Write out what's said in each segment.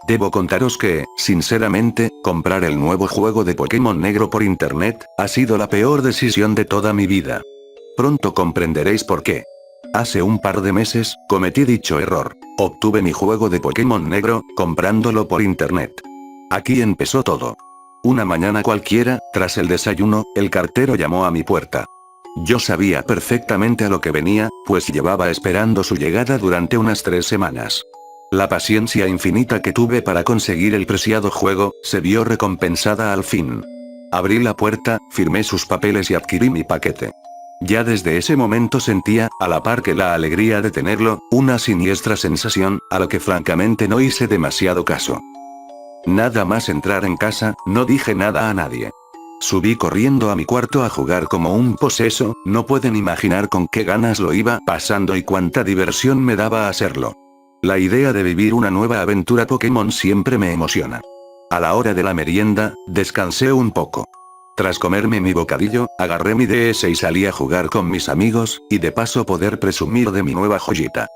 Debo contaros que, sinceramente, comprar el nuevo juego de Pokémon Negro por internet, ha sido la peor decisión de toda mi vida. Pronto comprenderéis por qué. Hace un par de meses, cometí dicho error. Obtuve mi juego de Pokémon Negro, comprándolo por internet. Aquí empezó todo. Una mañana cualquiera, tras el desayuno, el cartero llamó a mi puerta. Yo sabía perfectamente a lo que venía, pues llevaba esperando su llegada durante unas 3 semanas. La paciencia infinita que tuve para conseguir el preciado juego, se vio recompensada al fin. Abrí la puerta, firmé sus papeles y adquirí mi paquete. Ya desde ese momento sentía, a la par que la alegría de tenerlo, una siniestra sensación, a lo que francamente no hice demasiado caso. Nada más entrar en casa, no dije nada a nadie. Subí corriendo a mi cuarto a jugar como un poseso, no pueden imaginar con qué ganas lo iba pasando y cuánta diversión me daba hacerlo. La idea de vivir una nueva aventura Pokémon siempre me emociona. A la hora de la merienda, descansé un poco. Tras comerme mi bocadillo, agarré mi DS y salí a jugar con mis amigos, y de paso poder presumir de mi nueva joyita.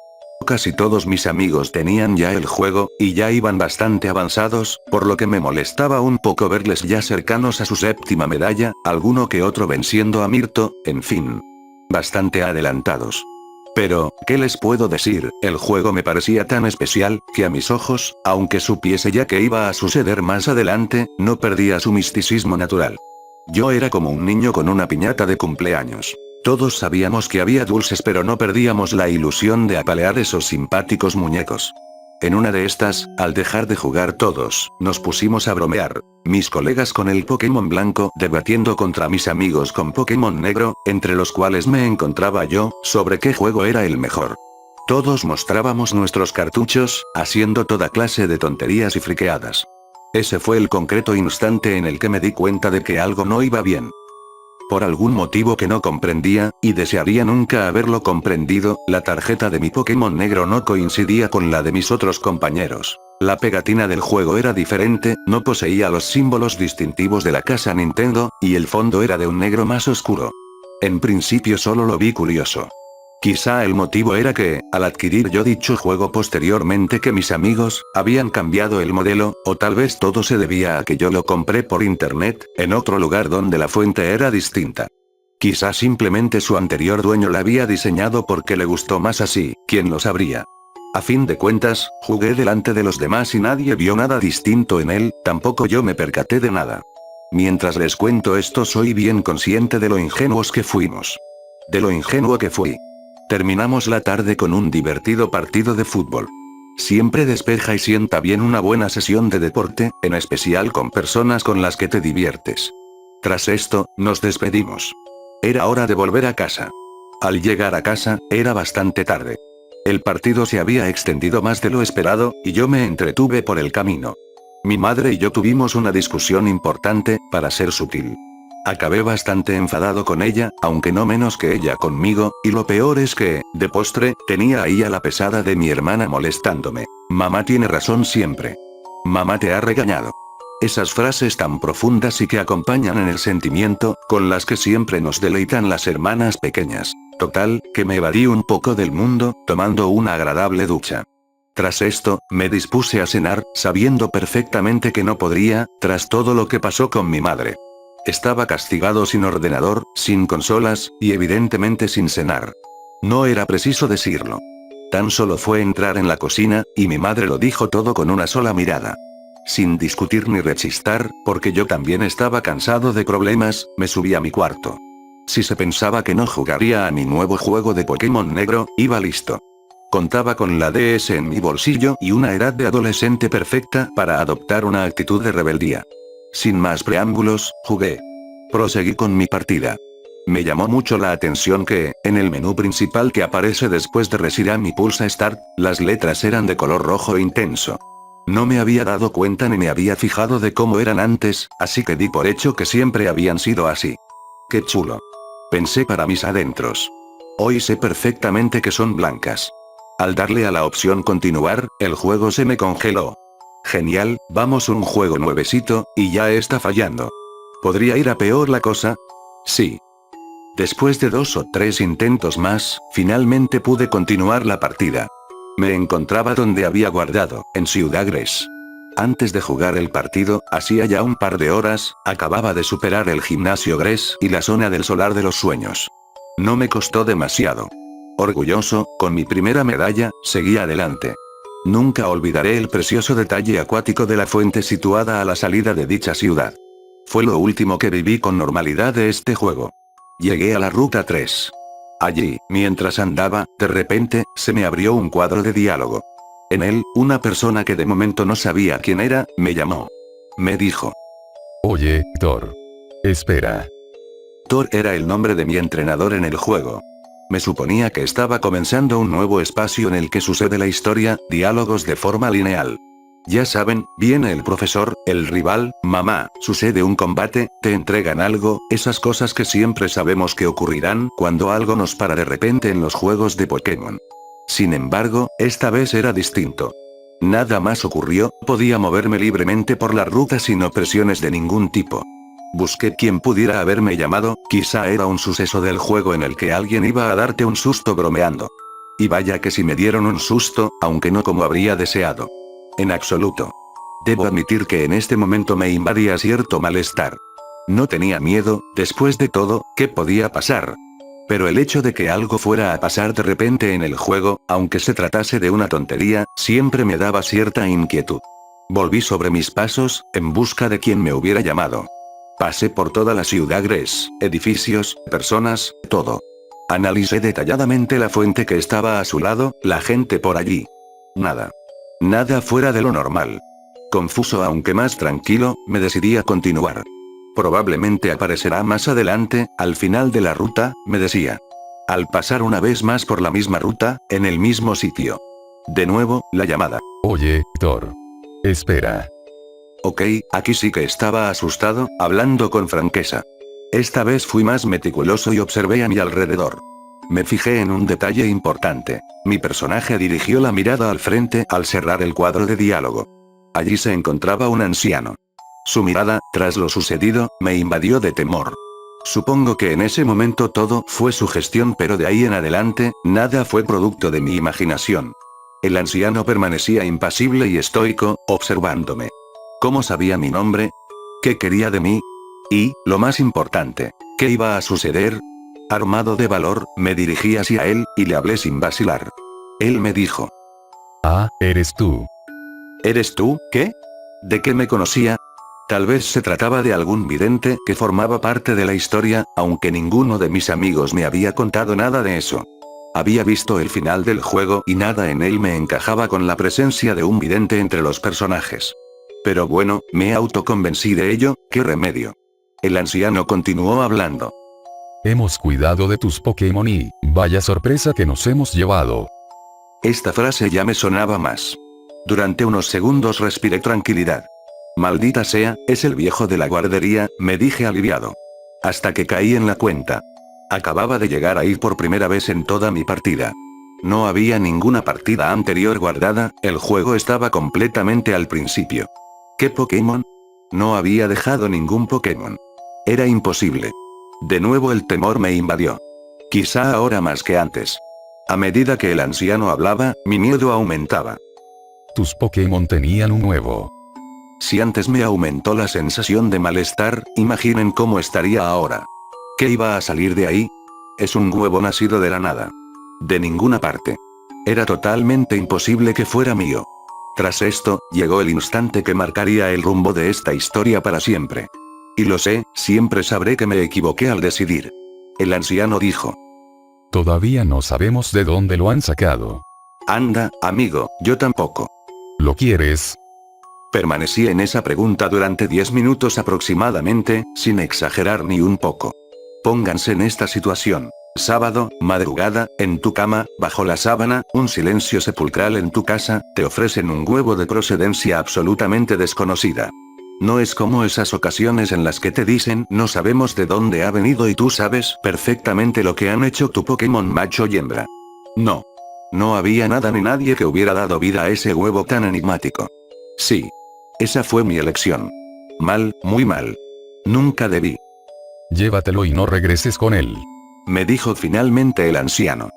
Casi todos mis amigos tenían ya el juego, y ya iban bastante avanzados, por lo que me molestaba un poco verles ya cercanos a su 7ª medalla, alguno que otro venciendo a Mirto, en fin. Bastante adelantados. Pero, ¿qué les puedo decir? El juego me parecía tan especial, que a mis ojos, aunque supiese ya que iba a suceder más adelante, no perdía su misticismo natural. Yo era como un niño con una piñata de cumpleaños. Todos sabíamos que había dulces pero no perdíamos la ilusión de apalear esos simpáticos muñecos. En una de estas, al dejar de jugar todos, nos pusimos a bromear, mis colegas con el Pokémon blanco debatiendo contra mis amigos con Pokémon negro, entre los cuales me encontraba yo, sobre qué juego era el mejor. Todos mostrábamos nuestros cartuchos, haciendo toda clase de tonterías y friqueadas. Ese fue el concreto instante en el que me di cuenta de que algo no iba bien. Por algún motivo que no comprendía, y desearía nunca haberlo comprendido, la tarjeta de mi Pokémon negro no coincidía con la de mis otros compañeros. La pegatina del juego era diferente, no poseía los símbolos distintivos de la casa Nintendo, y el fondo era de un negro más oscuro. En principio solo lo vi curioso. Quizá el motivo era que, al adquirir yo dicho juego posteriormente que mis amigos, habían cambiado el modelo, o tal vez todo se debía a que yo lo compré por internet, en otro lugar donde la fuente era distinta. Quizá simplemente su anterior dueño la había diseñado porque le gustó más así, quién lo sabría. A fin de cuentas, jugué delante de los demás y nadie vio nada distinto en él, tampoco yo me percaté de nada. Mientras les cuento esto soy bien consciente de lo ingenuos que fuimos. De lo ingenuo que fui. Terminamos la tarde con un divertido partido de fútbol. Siempre despeja y sienta bien una buena sesión de deporte, en especial con personas con las que te diviertes. Tras esto, nos despedimos. Era hora de volver a casa. Al llegar a casa, era bastante tarde. El partido se había extendido más de lo esperado, y yo me entretuve por el camino. Mi madre y yo tuvimos una discusión importante, para ser sutil. Acabé bastante enfadado con ella, aunque no menos que ella conmigo, y lo peor es que, de postre, tenía ahí a la pesada de mi hermana molestándome. Mamá tiene razón siempre. Mamá te ha regañado. Esas frases tan profundas y que acompañan en el sentimiento, con las que siempre nos deleitan las hermanas pequeñas. Total, que me evadí un poco del mundo, tomando una agradable ducha. Tras esto, me dispuse a cenar, sabiendo perfectamente que no podría, tras todo lo que pasó con mi madre. Estaba castigado sin ordenador, sin consolas, y evidentemente sin cenar. No era preciso decirlo. Tan solo fue entrar en la cocina, y mi madre lo dijo todo con una sola mirada. Sin discutir ni rechistar, porque yo también estaba cansado de problemas, me subí a mi cuarto. Si se pensaba que no jugaría a mi nuevo juego de Pokémon negro, iba listo. Contaba con la DS en mi bolsillo y una edad de adolescente perfecta para adoptar una actitud de rebeldía. Sin más preámbulos, jugué. Proseguí con mi partida. Me llamó mucho la atención que, en el menú principal que aparece después de Reshiram y Pulsa Start, las letras eran de color rojo intenso. No me había dado cuenta ni me había fijado de cómo eran antes, así que di por hecho que siempre habían sido así. ¡Qué chulo! Pensé para mis adentros. Hoy sé perfectamente que son blancas. Al darle a la opción continuar, el juego se me congeló. Genial, vamos un juego nuevecito, y ya está fallando. ¿Podría ir a peor la cosa? Sí. Después de 2 o 3 intentos más, finalmente pude continuar la partida. Me encontraba donde había guardado, en Ciudad Gres. Antes de jugar el partido, hacía ya un par de horas, acababa de superar el gimnasio Gres y la zona del solar de los sueños. No me costó demasiado. Orgulloso, con mi primera medalla, seguí adelante. Nunca olvidaré el precioso detalle acuático de la fuente situada a la salida de dicha ciudad. Fue lo último que viví con normalidad de este juego. Llegué a la ruta 3. Allí, mientras andaba, de repente, se me abrió un cuadro de diálogo. En él, una persona que de momento no sabía quién era, me llamó. Me dijo. Oye, Thor. Espera. Thor era el nombre de mi entrenador en el juego. Me suponía que estaba comenzando un nuevo espacio en el que sucede la historia, diálogos de forma lineal. Ya saben, viene el profesor, el rival, mamá, sucede un combate, te entregan algo, esas cosas que siempre sabemos que ocurrirán cuando algo nos para de repente en los juegos de Pokémon. Sin embargo, esta vez era distinto. Nada más ocurrió, podía moverme libremente por la ruta sin opresiones de ningún tipo. Busqué quien pudiera haberme llamado, quizá era un suceso del juego en el que alguien iba a darte un susto bromeando. Y vaya que si me dieron un susto, aunque no como habría deseado. En absoluto. Debo admitir que en este momento me invadía cierto malestar. No tenía miedo, después de todo, ¿qué podía pasar? Pero el hecho de que algo fuera a pasar de repente en el juego, aunque se tratase de una tontería, siempre me daba cierta inquietud. Volví sobre mis pasos, en busca de quien me hubiera llamado. Pasé por toda la ciudad Gres, edificios, personas, todo. Analicé detalladamente la fuente que estaba a su lado, la gente por allí. Nada. Nada fuera de lo normal. Confuso aunque más tranquilo, me decidí a continuar. Probablemente aparecerá más adelante, al final de la ruta, me decía. Al pasar una vez más por la misma ruta, en el mismo sitio. De nuevo, la llamada. Oye, Thor. Espera. Ok, aquí sí que estaba asustado, hablando con franqueza. Esta vez fui más meticuloso y observé a mi alrededor. Me fijé en un detalle importante. Mi personaje dirigió la mirada al frente al cerrar el cuadro de diálogo. Allí se encontraba un anciano. Su mirada, tras lo sucedido, me invadió de temor. Supongo que en ese momento todo fue sugestión, pero de ahí en adelante, nada fue producto de mi imaginación. El anciano permanecía impasible y estoico, observándome. ¿Cómo sabía mi nombre? ¿Qué quería de mí? Y, lo más importante, ¿qué iba a suceder? Armado de valor, me dirigí hacia él, y le hablé sin vacilar. Él me dijo. Ah, eres tú. ¿Eres tú? ¿Qué? ¿De qué me conocía? Tal vez se trataba de algún vidente que formaba parte de la historia, aunque ninguno de mis amigos me había contado nada de eso. Había visto el final del juego y nada en él me encajaba con la presencia de un vidente entre los personajes. Pero bueno, me autoconvencí de ello, ¿qué remedio? El anciano continuó hablando. Hemos cuidado de tus Pokémon y, vaya sorpresa que nos hemos llevado. Esta frase ya me sonaba más. Durante unos segundos respiré tranquilidad. Maldita sea, es el viejo de la guardería, me dije aliviado. Hasta que caí en la cuenta. Acababa de llegar ahí por primera vez en toda mi partida. No había ninguna partida anterior guardada, el juego estaba completamente al principio. ¿Qué Pokémon? No había dejado ningún Pokémon. Era imposible. De nuevo el temor me invadió. Quizá ahora más que antes. A medida que el anciano hablaba, mi miedo aumentaba. Tus Pokémon tenían un huevo. Si antes me aumentó la sensación de malestar, imaginen cómo estaría ahora. ¿Qué iba a salir de ahí? Es un huevo nacido de la nada. De ninguna parte. Era totalmente imposible que fuera mío. Tras esto, llegó el instante que marcaría el rumbo de esta historia para siempre. Y lo sé, siempre sabré que me equivoqué al decidir. El anciano dijo. Todavía no sabemos de dónde lo han sacado. Anda, amigo, yo tampoco. ¿Lo quieres? Permanecí en esa pregunta durante 10 minutos aproximadamente, sin exagerar ni un poco. Pónganse en esta situación. Sábado, madrugada, en tu cama, bajo la sábana, un silencio sepulcral en tu casa, te ofrecen un huevo de procedencia absolutamente desconocida. No es como esas ocasiones en las que te dicen no sabemos de dónde ha venido y tú sabes perfectamente lo que han hecho tu Pokémon macho y hembra. No. No había nada ni nadie que hubiera dado vida a ese huevo tan enigmático. Sí. Esa fue mi elección. Mal, muy mal. Nunca debí. Llévatelo y no regreses con él. Me dijo finalmente el anciano.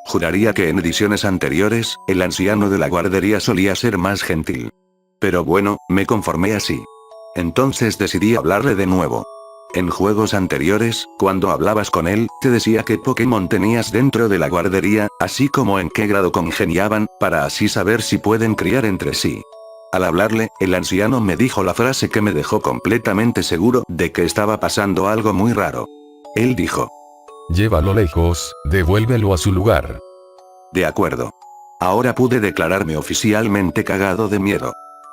Juraría que en ediciones anteriores, el anciano de la guardería solía ser más gentil. Pero bueno, me conformé así. Entonces decidí hablarle de nuevo. En juegos anteriores, cuando hablabas con él, te decía qué Pokémon tenías dentro de la guardería, así como en qué grado congeniaban, para así saber si pueden criar entre sí. Al hablarle, el anciano me dijo la frase que me dejó completamente seguro de que estaba pasando algo muy raro. Él dijo: Llévalo lejos, devuélvelo a su lugar. de acuerdo. Ahora pude declararme oficialmente cagado de miedo.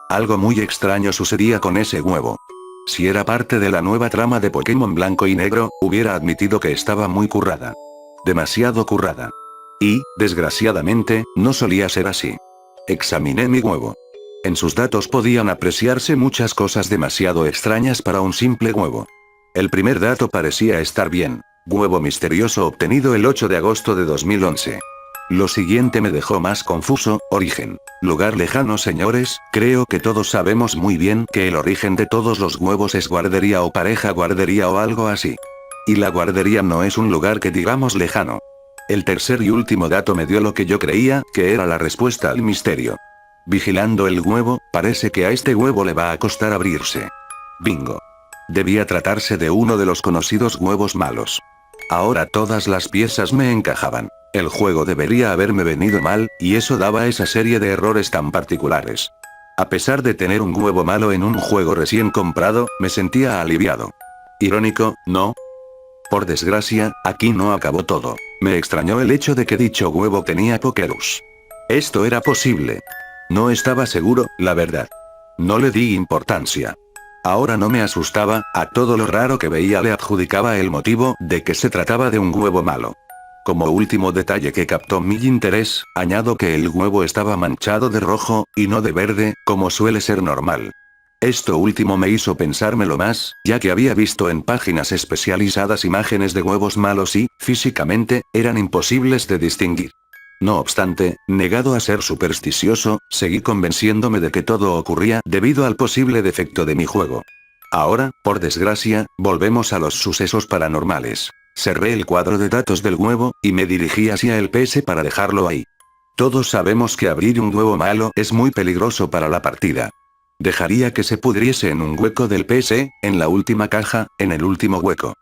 Algo muy extraño sucedía con ese huevo. Si era parte de la nueva trama de Pokémon Blanco y Negro, hubiera admitido que estaba muy currada. Demasiado currada. Y, desgraciadamente, no solía ser así. Examiné mi huevo. En sus datos podían apreciarse muchas cosas demasiado extrañas para un simple huevo. El primer dato parecía estar bien. Huevo misterioso obtenido el 8 de agosto de 2011. Lo siguiente me dejó más confuso: origen. Lugar lejano. Señores, creo que todos sabemos muy bien que el origen de todos los huevos es guardería o pareja guardería o algo así. Y la guardería no es un lugar que digamos lejano. El tercer y último dato me dio lo que yo creía que era la respuesta al misterio. Vigilando el huevo, parece que a este huevo le va a costar abrirse. Bingo. Debía tratarse de uno de los conocidos huevos malos. Ahora todas las piezas me encajaban. El juego debería haberme venido mal, y eso daba esa serie de errores tan particulares. A pesar de tener un huevo malo en un juego recién comprado, me sentía aliviado. Irónico, ¿no? Por desgracia, aquí no acabó todo. Me extrañó el hecho de que dicho huevo tenía Pokerus. Esto era posible. No estaba seguro, la verdad. No le di importancia. Ahora no me asustaba, a todo lo raro que veía le adjudicaba el motivo de que se trataba de un huevo malo. Como último detalle que captó mi interés, añado que el huevo estaba manchado de rojo, y no de verde, como suele ser normal. Esto último me hizo pensármelo más, ya que había visto en páginas especializadas imágenes de huevos malos y, físicamente, eran imposibles de distinguir. No obstante, negado a ser supersticioso, seguí convenciéndome de que todo ocurría debido al posible defecto de mi juego. Ahora, por desgracia, volvemos a los sucesos paranormales. Cerré el cuadro de datos del huevo, y me dirigí hacia el PS para dejarlo ahí. Todos sabemos que abrir un huevo malo es muy peligroso para la partida. Dejaría que se pudriese en un hueco del PS, en la última caja, en el último hueco.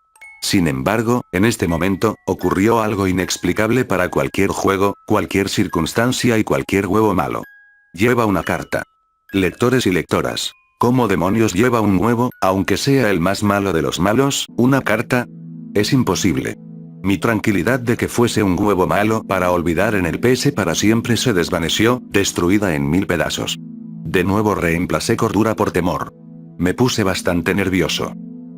Sin embargo, en este momento, ocurrió algo inexplicable para cualquier juego, cualquier circunstancia y cualquier huevo malo. Lleva una carta. Lectores y lectoras, ¿cómo demonios lleva un huevo, aunque sea el más malo de los malos, una carta? Es imposible. Mi tranquilidad de que fuese un huevo malo para olvidar en el PS para siempre se desvaneció, destruida en 1000 pedazos. De nuevo reemplacé cordura por temor. Me puse bastante nervioso.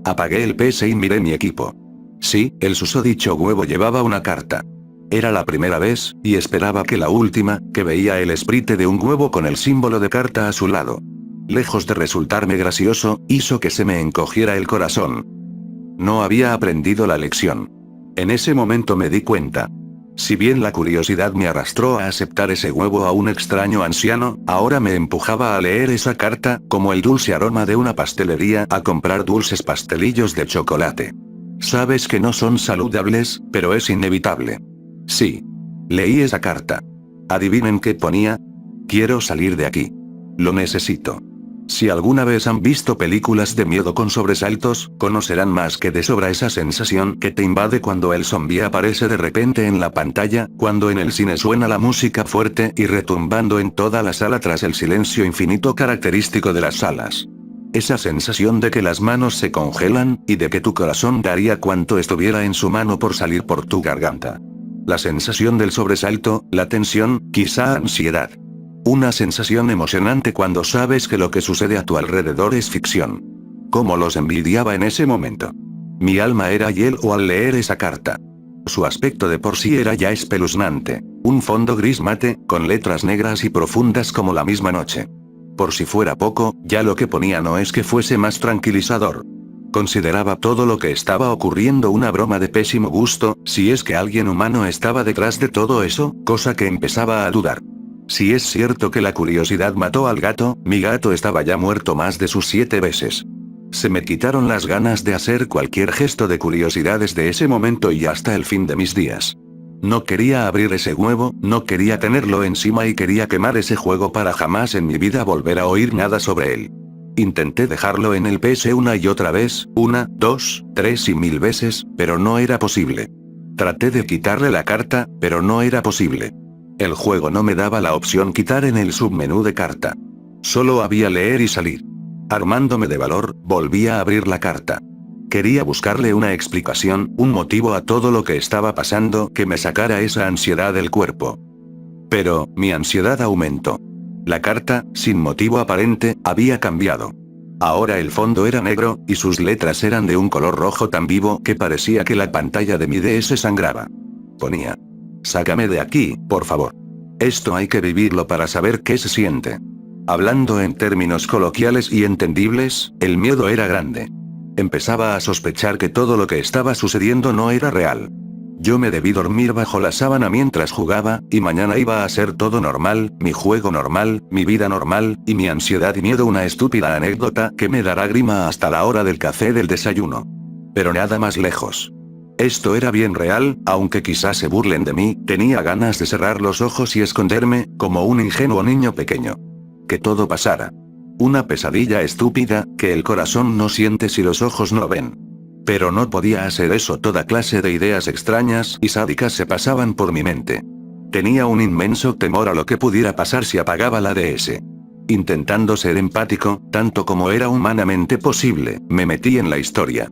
Apagué el PS y miré mi equipo. Sí, el susodicho huevo llevaba una carta. Era la primera vez, y esperaba que la última, que veía el sprite de un huevo con el símbolo de carta a su lado. Lejos de resultarme gracioso, hizo que se me encogiera el corazón. No había aprendido la lección. En ese momento me di cuenta. Si bien la curiosidad me arrastró a aceptar ese huevo a un extraño anciano, ahora me empujaba a leer esa carta, como el dulce aroma de una pastelería a comprar dulces pastelillos de chocolate. Sabes que no son saludables, pero es inevitable. Sí. Leí esa carta. ¿Adivinen qué ponía? Quiero salir de aquí. Lo necesito. Si alguna vez han visto películas de miedo con sobresaltos, conocerán más que de sobra esa sensación que te invade cuando el zombi aparece de repente en la pantalla, cuando en el cine suena la música fuerte y retumbando en toda la sala tras el silencio infinito característico de las salas. Esa sensación de que las manos se congelan, y de que tu corazón daría cuanto estuviera en su mano por salir por tu garganta. La sensación del sobresalto, la tensión, quizá ansiedad. Una sensación emocionante cuando sabes que lo que sucede a tu alrededor es ficción. Cómo los envidiaba en ese momento. Mi alma era hielo al leer esa carta. Su aspecto de por sí era ya espeluznante. Un fondo gris mate, con letras negras y profundas como la misma noche. Por si fuera poco, ya lo que ponía no es que fuese más tranquilizador. Consideraba todo lo que estaba ocurriendo una broma de pésimo gusto, si es que alguien humano estaba detrás de todo eso, cosa que empezaba a dudar. Si es cierto que la curiosidad mató al gato, mi gato estaba ya muerto más de sus 7 veces. Se me quitaron las ganas de hacer cualquier gesto de curiosidad desde ese momento y hasta el fin de mis días. No quería abrir ese huevo, no quería tenerlo encima y quería quemar ese juego para jamás en mi vida volver a oír nada sobre él. Intenté dejarlo en el PS una y otra vez, 1, 2, 3 y 1000 veces, pero no era posible. Traté de quitarle la carta, pero no era posible. El juego no me daba la opción quitar en el submenú de carta. Solo había leer y salir. Armándome de valor, volví a abrir la carta. Quería buscarle una explicación, un motivo a todo lo que estaba pasando que me sacara esa ansiedad del cuerpo. Pero, mi ansiedad aumentó. La carta, sin motivo aparente, había cambiado. Ahora el fondo era negro, y sus letras eran de un color rojo tan vivo que parecía que la pantalla de mi DS sangraba. Ponía: sácame de aquí, por favor. Esto hay que vivirlo para saber qué se siente. Hablando en términos coloquiales y entendibles, el miedo era grande. Empezaba a sospechar que todo lo que estaba sucediendo no era real. Yo me debí dormir bajo la sábana mientras jugaba, y mañana iba a ser todo normal, mi juego normal, mi vida normal, y mi ansiedad y miedo una estúpida anécdota que me dará grima hasta la hora del café del desayuno. Pero nada más lejos. Esto era bien real, aunque quizás se burlen de mí, tenía ganas de cerrar los ojos y esconderme, como un ingenuo niño pequeño. Que todo pasara. Una pesadilla estúpida, que el corazón no siente si los ojos no ven. Pero no podía hacer eso, toda clase de ideas extrañas y sádicas se pasaban por mi mente. Tenía un inmenso temor a lo que pudiera pasar si apagaba la DS. Intentando ser empático, tanto como era humanamente posible, me metí en la historia.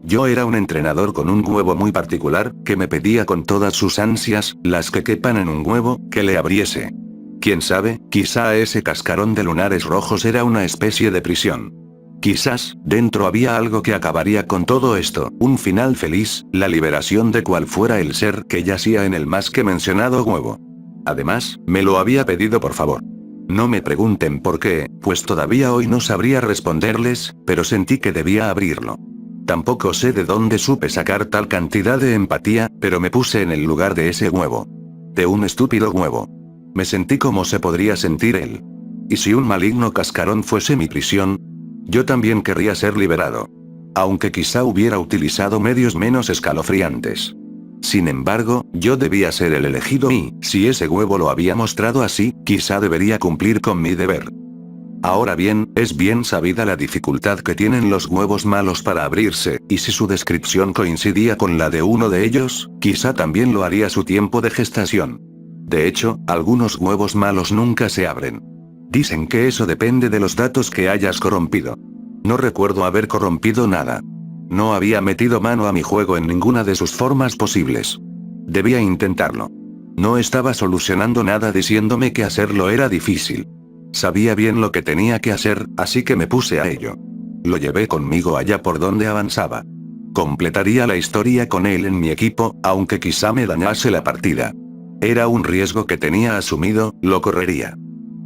Yo era un entrenador con un huevo muy particular, que me pedía con todas sus ansias, las que quepan en un huevo, que le abriese. Quién sabe, quizá ese cascarón de lunares rojos era una especie de prisión. Quizás, dentro había algo que acabaría con todo esto, un final feliz, la liberación de cual fuera el ser que yacía en el más que mencionado huevo. Además, me lo había pedido por favor. No me pregunten por qué, pues todavía hoy no sabría responderles, pero sentí que debía abrirlo. Tampoco sé de dónde supe sacar tal cantidad de empatía, pero me puse en el lugar de ese huevo. De un estúpido huevo. Me sentí como se podría sentir él. ¿Y si un maligno cascarón fuese mi prisión? Yo también querría ser liberado. Aunque quizá hubiera utilizado medios menos escalofriantes. Sin embargo, yo debía ser el elegido y, si ese huevo lo había mostrado así, quizá debería cumplir con mi deber. Ahora bien, es bien sabida la dificultad que tienen los huevos malos para abrirse, y si su descripción coincidía con la de uno de ellos, quizá también lo haría su tiempo de gestación. De hecho, algunos huevos malos nunca se abren. Dicen que eso depende de los datos que hayas corrompido. No recuerdo haber corrompido nada. No había metido mano a mi juego en ninguna de sus formas posibles. Debía intentarlo. No estaba solucionando nada diciéndome que hacerlo era difícil. Sabía bien lo que tenía que hacer, así que me puse a ello. Lo llevé conmigo allá por donde avanzaba. Completaría la historia con él en mi equipo, aunque quizá me dañase la partida. Era un riesgo que tenía asumido, lo correría.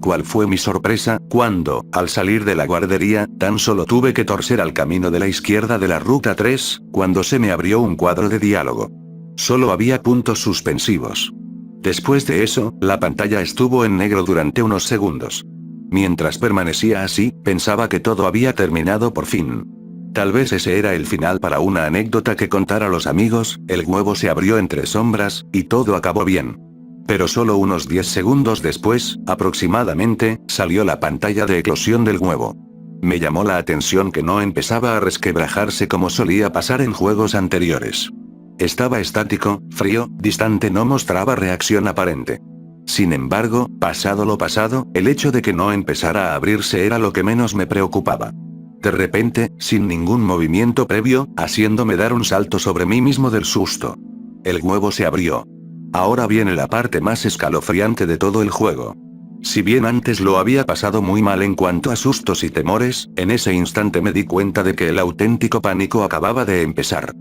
¿Cuál fue mi sorpresa, cuando, al salir de la guardería, tan solo tuve que torcer al camino de la izquierda de la ruta 3, cuando se me abrió un cuadro de diálogo? Solo había puntos suspensivos. Después de eso, la pantalla estuvo en negro durante unos segundos. Mientras permanecía así, pensaba que todo había terminado por fin. Tal vez ese era el final para una anécdota que contar a los amigos, el huevo se abrió entre sombras, y todo acabó bien. Pero solo unos 10 segundos después, aproximadamente, salió la pantalla de eclosión del huevo. Me llamó la atención que no empezaba a resquebrajarse como solía pasar en juegos anteriores. Estaba estático, frío, distante, no mostraba reacción aparente. Sin embargo, pasado lo pasado, el hecho de que no empezara a abrirse era lo que menos me preocupaba. De repente, sin ningún movimiento previo, haciéndome dar un salto sobre mí mismo del susto. El huevo se abrió. Ahora viene la parte más escalofriante de todo el juego. Si bien antes lo había pasado muy mal en cuanto a sustos y temores, en ese instante me di cuenta de que el auténtico pánico acababa de empezar.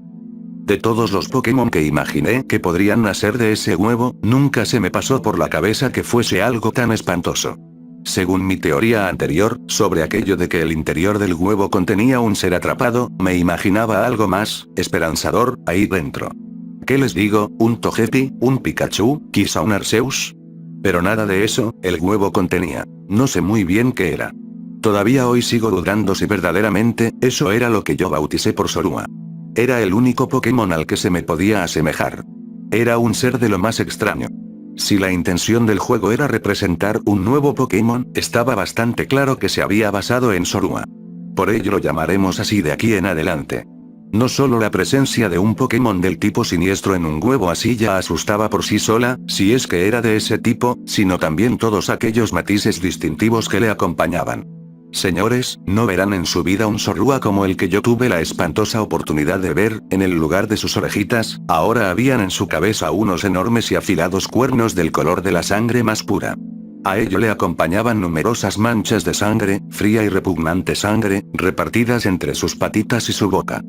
De todos los Pokémon que imaginé que podrían nacer de ese huevo, nunca se me pasó por la cabeza que fuese algo tan espantoso. Según mi teoría anterior, sobre aquello de que el interior del huevo contenía un ser atrapado, me imaginaba algo más esperanzador ahí dentro. ¿Qué les digo? ¿Un Togepi? ¿Un Pikachu? ¿Quizá un Arceus? Pero nada de eso, el huevo contenía. No sé muy bien qué era. Todavía hoy sigo dudando si verdaderamente, eso era lo que yo bauticé por Zorua. Era el único Pokémon al que se me podía asemejar. Era un ser de lo más extraño. Si la intención del juego era representar un nuevo Pokémon, estaba bastante claro que se había basado en Zorua. Por ello lo llamaremos así de aquí en adelante. No solo la presencia de un Pokémon del tipo siniestro en un huevo así ya asustaba por sí sola, si es que era de ese tipo, sino también todos aquellos matices distintivos que le acompañaban. Señores, no verán en su vida un Zorua como el que yo tuve la espantosa oportunidad de ver, en el lugar de sus orejitas, ahora habían en su cabeza unos enormes y afilados cuernos del color de la sangre más pura. A ello le acompañaban numerosas manchas de sangre, fría y repugnante sangre, repartidas entre sus patitas y su boca.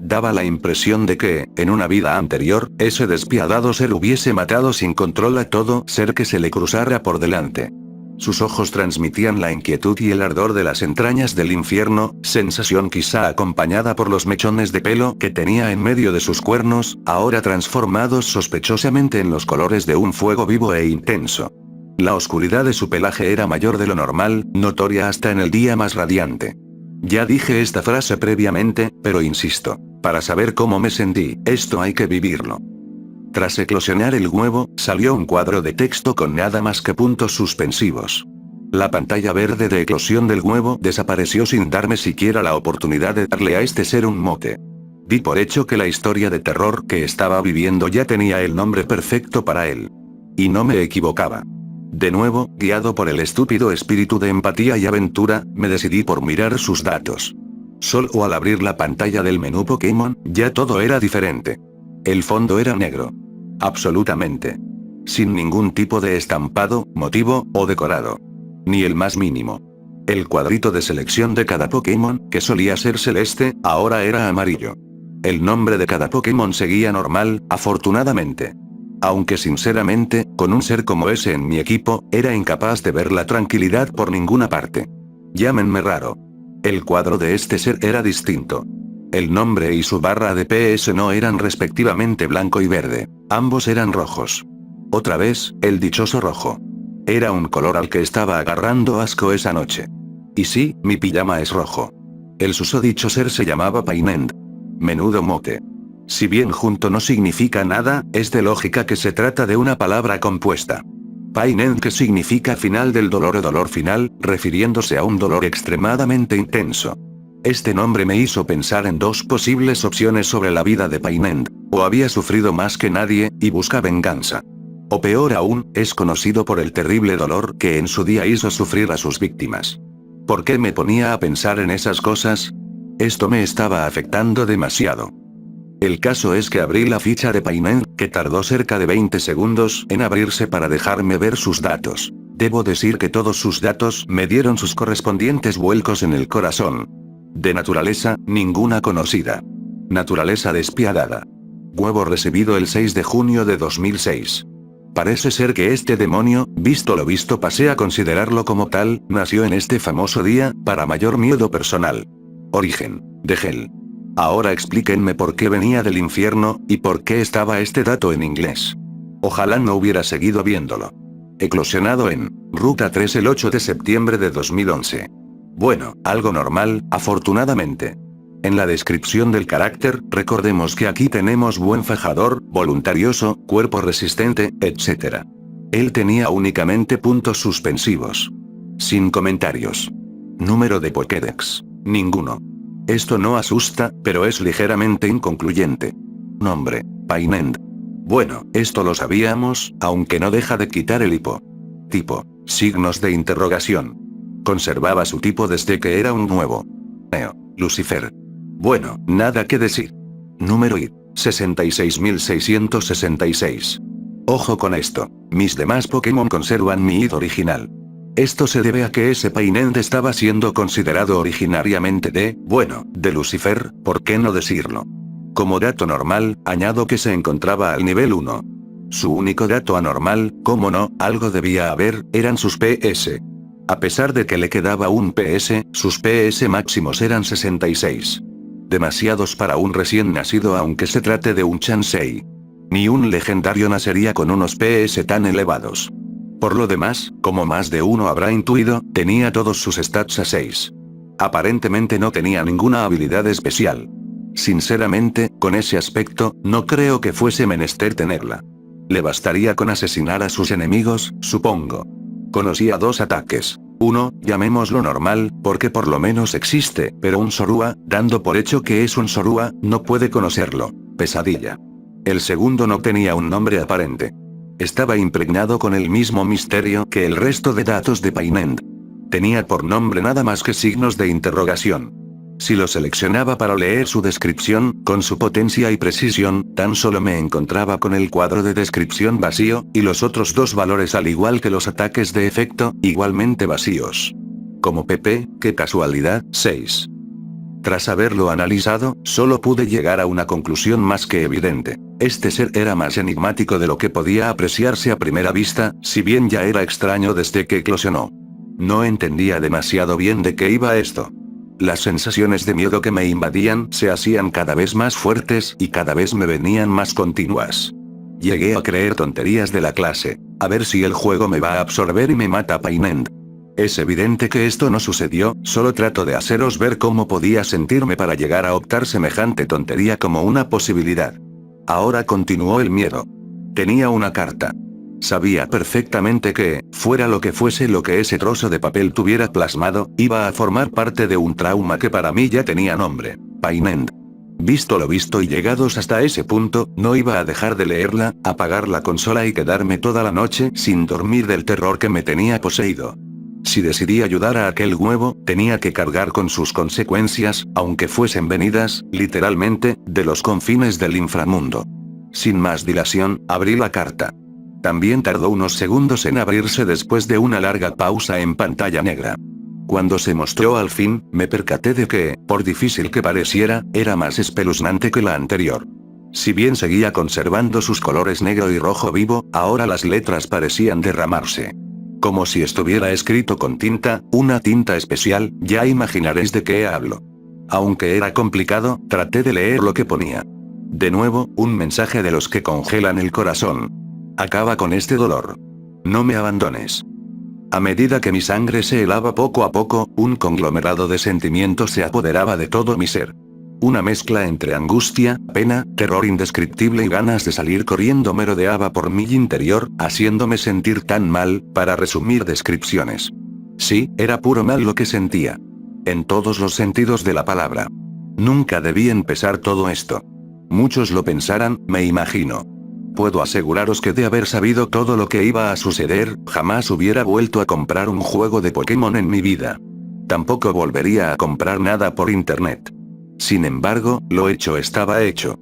Daba la impresión de que, en una vida anterior, ese despiadado ser hubiese matado sin control a todo ser que se le cruzara por delante. Sus ojos transmitían la inquietud y el ardor de las entrañas del infierno, sensación quizá acompañada por los mechones de pelo que tenía en medio de sus cuernos, ahora transformados sospechosamente en los colores de un fuego vivo e intenso. La oscuridad de su pelaje era mayor de lo normal, notoria hasta en el día más radiante. Ya dije esta frase previamente, pero insisto, para saber cómo me sentí, esto hay que vivirlo. Tras eclosionar el huevo, salió un cuadro de texto con nada más que puntos suspensivos. La pantalla verde de eclosión del huevo desapareció sin darme siquiera la oportunidad de darle a este ser un mote. Di por hecho que la historia de terror que estaba viviendo ya tenía el nombre perfecto para él. Y no me equivocaba. De nuevo, guiado por el estúpido espíritu de empatía y aventura, me decidí por mirar sus datos. Solo al abrir la pantalla del menú Pokémon, ya todo era diferente. El fondo era negro. Absolutamente. Sin ningún tipo de estampado, motivo, o decorado. Ni el más mínimo. El cuadrito de selección de cada Pokémon, que solía ser celeste, ahora era amarillo. El nombre de cada Pokémon seguía normal, afortunadamente. Aunque sinceramente, con un ser como ese en mi equipo, era incapaz de ver la tranquilidad por ninguna parte. Llámenme raro. El cuadro de este ser era distinto. El nombre y su barra de PS no eran respectivamente blanco y verde, ambos eran rojos. Otra vez, el dichoso rojo. Era un color al que estaba agarrando asco esa noche. Y sí, mi pijama es rojo. El susodicho ser se llamaba Painend. Menudo mote. Si bien junto no significa nada, es de lógica que se trata de una palabra compuesta. Painend, que significa final del dolor o dolor final, refiriéndose a un dolor extremadamente intenso. Este nombre me hizo pensar en dos posibles opciones sobre la vida de Painend: o había sufrido más que nadie, y busca venganza. O peor aún, es conocido por el terrible dolor que en su día hizo sufrir a sus víctimas. ¿Por qué me ponía a pensar en esas cosas? Esto me estaba afectando demasiado. El caso es que abrí la ficha de Painend, que tardó cerca de 20 segundos en abrirse para dejarme ver sus datos. Debo decir que todos sus datos me dieron sus correspondientes vuelcos en el corazón. De naturaleza, ninguna conocida. Naturaleza despiadada. Huevo recibido el 6 de junio de 2006. Parece ser que este demonio, visto lo visto pasé a considerarlo como tal, nació en este famoso día, para mayor miedo personal. Origen. De Gel. Ahora explíquenme por qué venía del infierno, y por qué estaba este dato en inglés. Ojalá no hubiera seguido viéndolo. Eclosionado en Ruta 3 el 8 de septiembre de 2011. Bueno, algo normal, afortunadamente. En la descripción del carácter, recordemos que aquí tenemos buen fajador, voluntarioso, cuerpo resistente, etc. Él tenía únicamente puntos suspensivos. Sin comentarios. Número de Pokédex. Ninguno. Esto no asusta, pero es ligeramente inconcluyente. Nombre: Painend. Bueno, esto lo sabíamos, aunque no deja de quitar el hipo. Tipo: signos de interrogación. Conservaba su tipo desde que era un nuevo. Neo, Lucifer. Bueno, nada que decir. Número ID: 66666. Ojo con esto, mis demás Pokémon conservan mi ID original. Esto se debe a que ese Painend estaba siendo considerado originariamente de Lucifer, ¿por qué no decirlo? Como dato normal, añado que se encontraba al nivel 1. Su único dato anormal, como no, algo debía haber, eran sus PS. A pesar de que le quedaba un PS, sus PS máximos eran 66. Demasiados para un recién nacido aunque se trate de un Chansey. Ni un legendario nacería con unos PS tan elevados. Por lo demás, como más de uno habrá intuido, tenía todos sus stats a 6. Aparentemente no tenía ninguna habilidad especial. Sinceramente, con ese aspecto, no creo que fuese menester tenerla. Le bastaría con asesinar a sus enemigos, supongo. Conocía 2 ataques. Uno, llamémoslo normal, porque por lo menos existe, pero un Zorua, dando por hecho que es un Zorua, no puede conocerlo. Pesadilla. El segundo no tenía un nombre aparente. Estaba impregnado con el mismo misterio que el resto de datos de Painend. Tenía por nombre nada más que signos de interrogación. Si lo seleccionaba para leer su descripción, con su potencia y precisión, tan solo me encontraba con el cuadro de descripción vacío, y los otros 2 valores al igual que los ataques de efecto, igualmente vacíos. Como PP, qué casualidad, 6. Tras haberlo analizado, solo pude llegar a una conclusión más que evidente. Este ser era más enigmático de lo que podía apreciarse a primera vista, si bien ya era extraño desde que eclosionó. No entendía demasiado bien de qué iba esto. Las sensaciones de miedo que me invadían se hacían cada vez más fuertes y cada vez me venían más continuas. Llegué a creer tonterías de la clase. A ver si el juego me va a absorber y me mata a Painend. Es evidente que esto no sucedió, solo trato de haceros ver cómo podía sentirme para llegar a optar semejante tontería como una posibilidad. Ahora continuó el miedo. Tenía una carta. Sabía perfectamente que, fuera lo que fuese lo que ese trozo de papel tuviera plasmado, iba a formar parte de un trauma que para mí ya tenía nombre. Painend. Visto lo visto y llegados hasta ese punto, no iba a dejar de leerla, apagar la consola y quedarme toda la noche sin dormir del terror que me tenía poseído. Si decidí ayudar a aquel huevo, tenía que cargar con sus consecuencias, aunque fuesen venidas, literalmente, de los confines del inframundo. Sin más dilación, abrí la carta. También tardó unos segundos en abrirse después de una larga pausa en pantalla negra. Cuando se mostró al fin, me percaté de que, por difícil que pareciera, era más espeluznante que la anterior. Si bien seguía conservando sus colores negro y rojo vivo, ahora las letras parecían derramarse. Como si estuviera escrito con tinta, una tinta especial, ya imaginaréis de qué hablo. Aunque era complicado, traté de leer lo que ponía. De nuevo, un mensaje de los que congelan el corazón. Acaba con este dolor. No me abandones. A medida que mi sangre se helaba poco a poco, un conglomerado de sentimientos se apoderaba de todo mi ser. Una mezcla entre angustia, pena, terror indescriptible y ganas de salir corriendo merodeaba por mi interior, haciéndome sentir tan mal, para resumir descripciones. Sí, era puro mal lo que sentía. En todos los sentidos de la palabra. Nunca debí empezar todo esto. Muchos lo pensarán, me imagino. Puedo aseguraros que de haber sabido todo lo que iba a suceder, jamás hubiera vuelto a comprar un juego de Pokémon en mi vida. Tampoco volvería a comprar nada por internet. Sin embargo, lo hecho estaba hecho.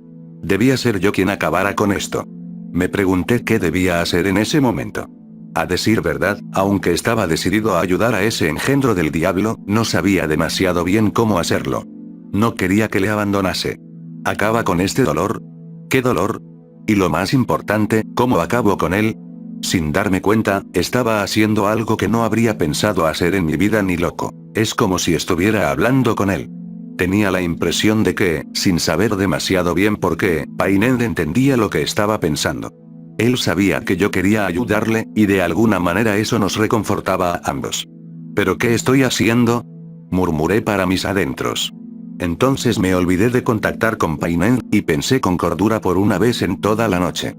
Debía ser yo quien acabara con esto. Me pregunté qué debía hacer en ese momento. A decir verdad, aunque estaba decidido a ayudar a ese engendro del diablo, no sabía demasiado bien cómo hacerlo. No quería que le abandonase. ¿Acaba con este dolor? ¿Qué dolor? Y lo más importante, ¿cómo acabo con él? Sin darme cuenta, estaba haciendo algo que no habría pensado hacer en mi vida ni loco. Es como si estuviera hablando con él. Tenía la impresión de que, sin saber demasiado bien por qué, Painend entendía lo que estaba pensando. Él sabía que yo quería ayudarle, y de alguna manera eso nos reconfortaba a ambos. ¿Pero qué estoy haciendo?, murmuré para mis adentros. Entonces me olvidé de contactar con Painend, y pensé con cordura por una vez en toda la noche.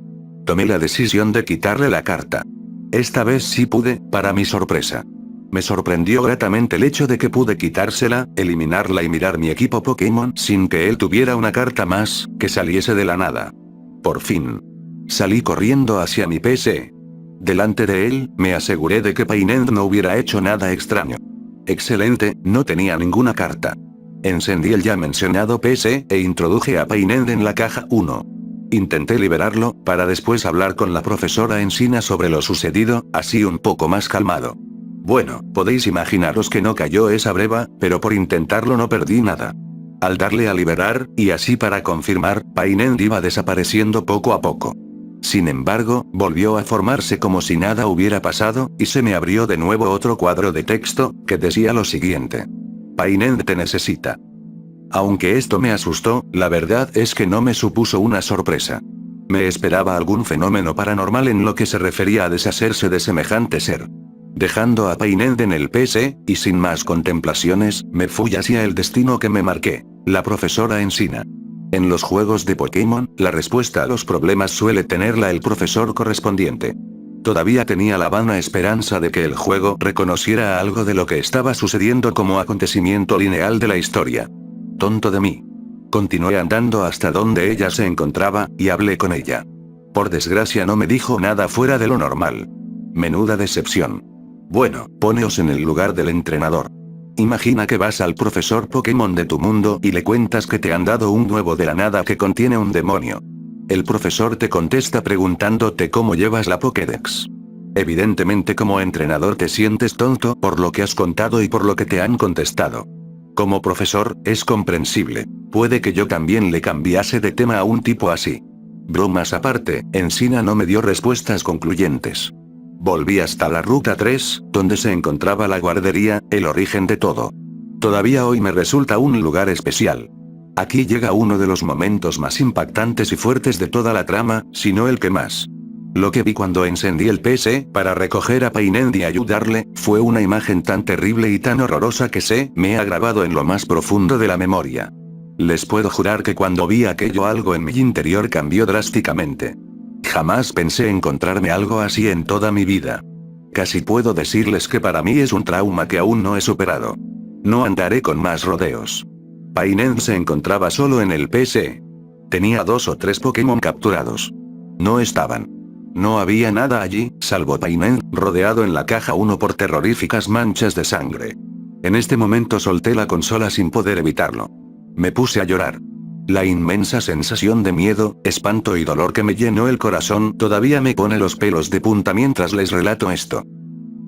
Tomé la decisión de quitarle la carta. Esta vez sí pude, para mi sorpresa. Me sorprendió gratamente el hecho de que pude quitársela, eliminarla y mirar mi equipo Pokémon sin que él tuviera una carta más, que saliese de la nada. Por fin. Salí corriendo hacia mi PC. Delante de él, me aseguré de que Painend no hubiera hecho nada extraño. Excelente, no tenía ninguna carta. Encendí el ya mencionado PC, e introduje a Painend en la caja 1. Intenté liberarlo, para después hablar con la profesora Encina sobre lo sucedido, así un poco más calmado. Bueno, podéis imaginaros que no cayó esa breva, pero por intentarlo no perdí nada. Al darle a liberar, y así para confirmar, Painend iba desapareciendo poco a poco. Sin embargo, volvió a formarse como si nada hubiera pasado, y se me abrió de nuevo otro cuadro de texto, que decía lo siguiente. Painend te necesita. Aunque esto me asustó, la verdad es que no me supuso una sorpresa. Me esperaba algún fenómeno paranormal en lo que se refería a deshacerse de semejante ser. Dejando a Painend en el PC, y sin más contemplaciones, me fui hacia el destino que me marqué, la profesora Encina. En los juegos de Pokémon, la respuesta a los problemas suele tenerla el profesor correspondiente. Todavía tenía la vana esperanza de que el juego reconociera algo de lo que estaba sucediendo como acontecimiento lineal de la historia. Tonto de mí. Continué andando hasta donde ella se encontraba, y hablé con ella. Por desgracia no me dijo nada fuera de lo normal. Menuda decepción. Bueno, poneos en el lugar del entrenador. Imagina que vas al profesor Pokémon de tu mundo y le cuentas que te han dado un huevo de la nada que contiene un demonio. El profesor te contesta preguntándote cómo llevas la Pokédex. Evidentemente como entrenador te sientes tonto por lo que has contado y por lo que te han contestado. Como profesor, es comprensible. Puede que yo también le cambiase de tema a un tipo así. Bromas aparte, Encina no me dio respuestas concluyentes. Volví hasta la ruta 3, donde se encontraba la guardería, el origen de todo. Todavía hoy me resulta un lugar especial. Aquí llega uno de los momentos más impactantes y fuertes de toda la trama, si no el que más. Lo que vi cuando encendí el PC para recoger a Painend y ayudarle, fue una imagen tan terrible y tan horrorosa que me ha grabado en lo más profundo de la memoria. Les puedo jurar que cuando vi aquello algo en mi interior cambió drásticamente. Jamás pensé encontrarme algo así en toda mi vida. Casi puedo decirles que para mí es un trauma que aún no he superado. No andaré con más rodeos. Painend se encontraba solo en el PC. Tenía 2 o 3 Pokémon capturados. No estaban. No había nada allí, salvo Painend, rodeado en la caja 1 por terroríficas manchas de sangre. En este momento solté la consola sin poder evitarlo. Me puse a llorar. La inmensa sensación de miedo, espanto y dolor que me llenó el corazón todavía me pone los pelos de punta mientras les relato esto.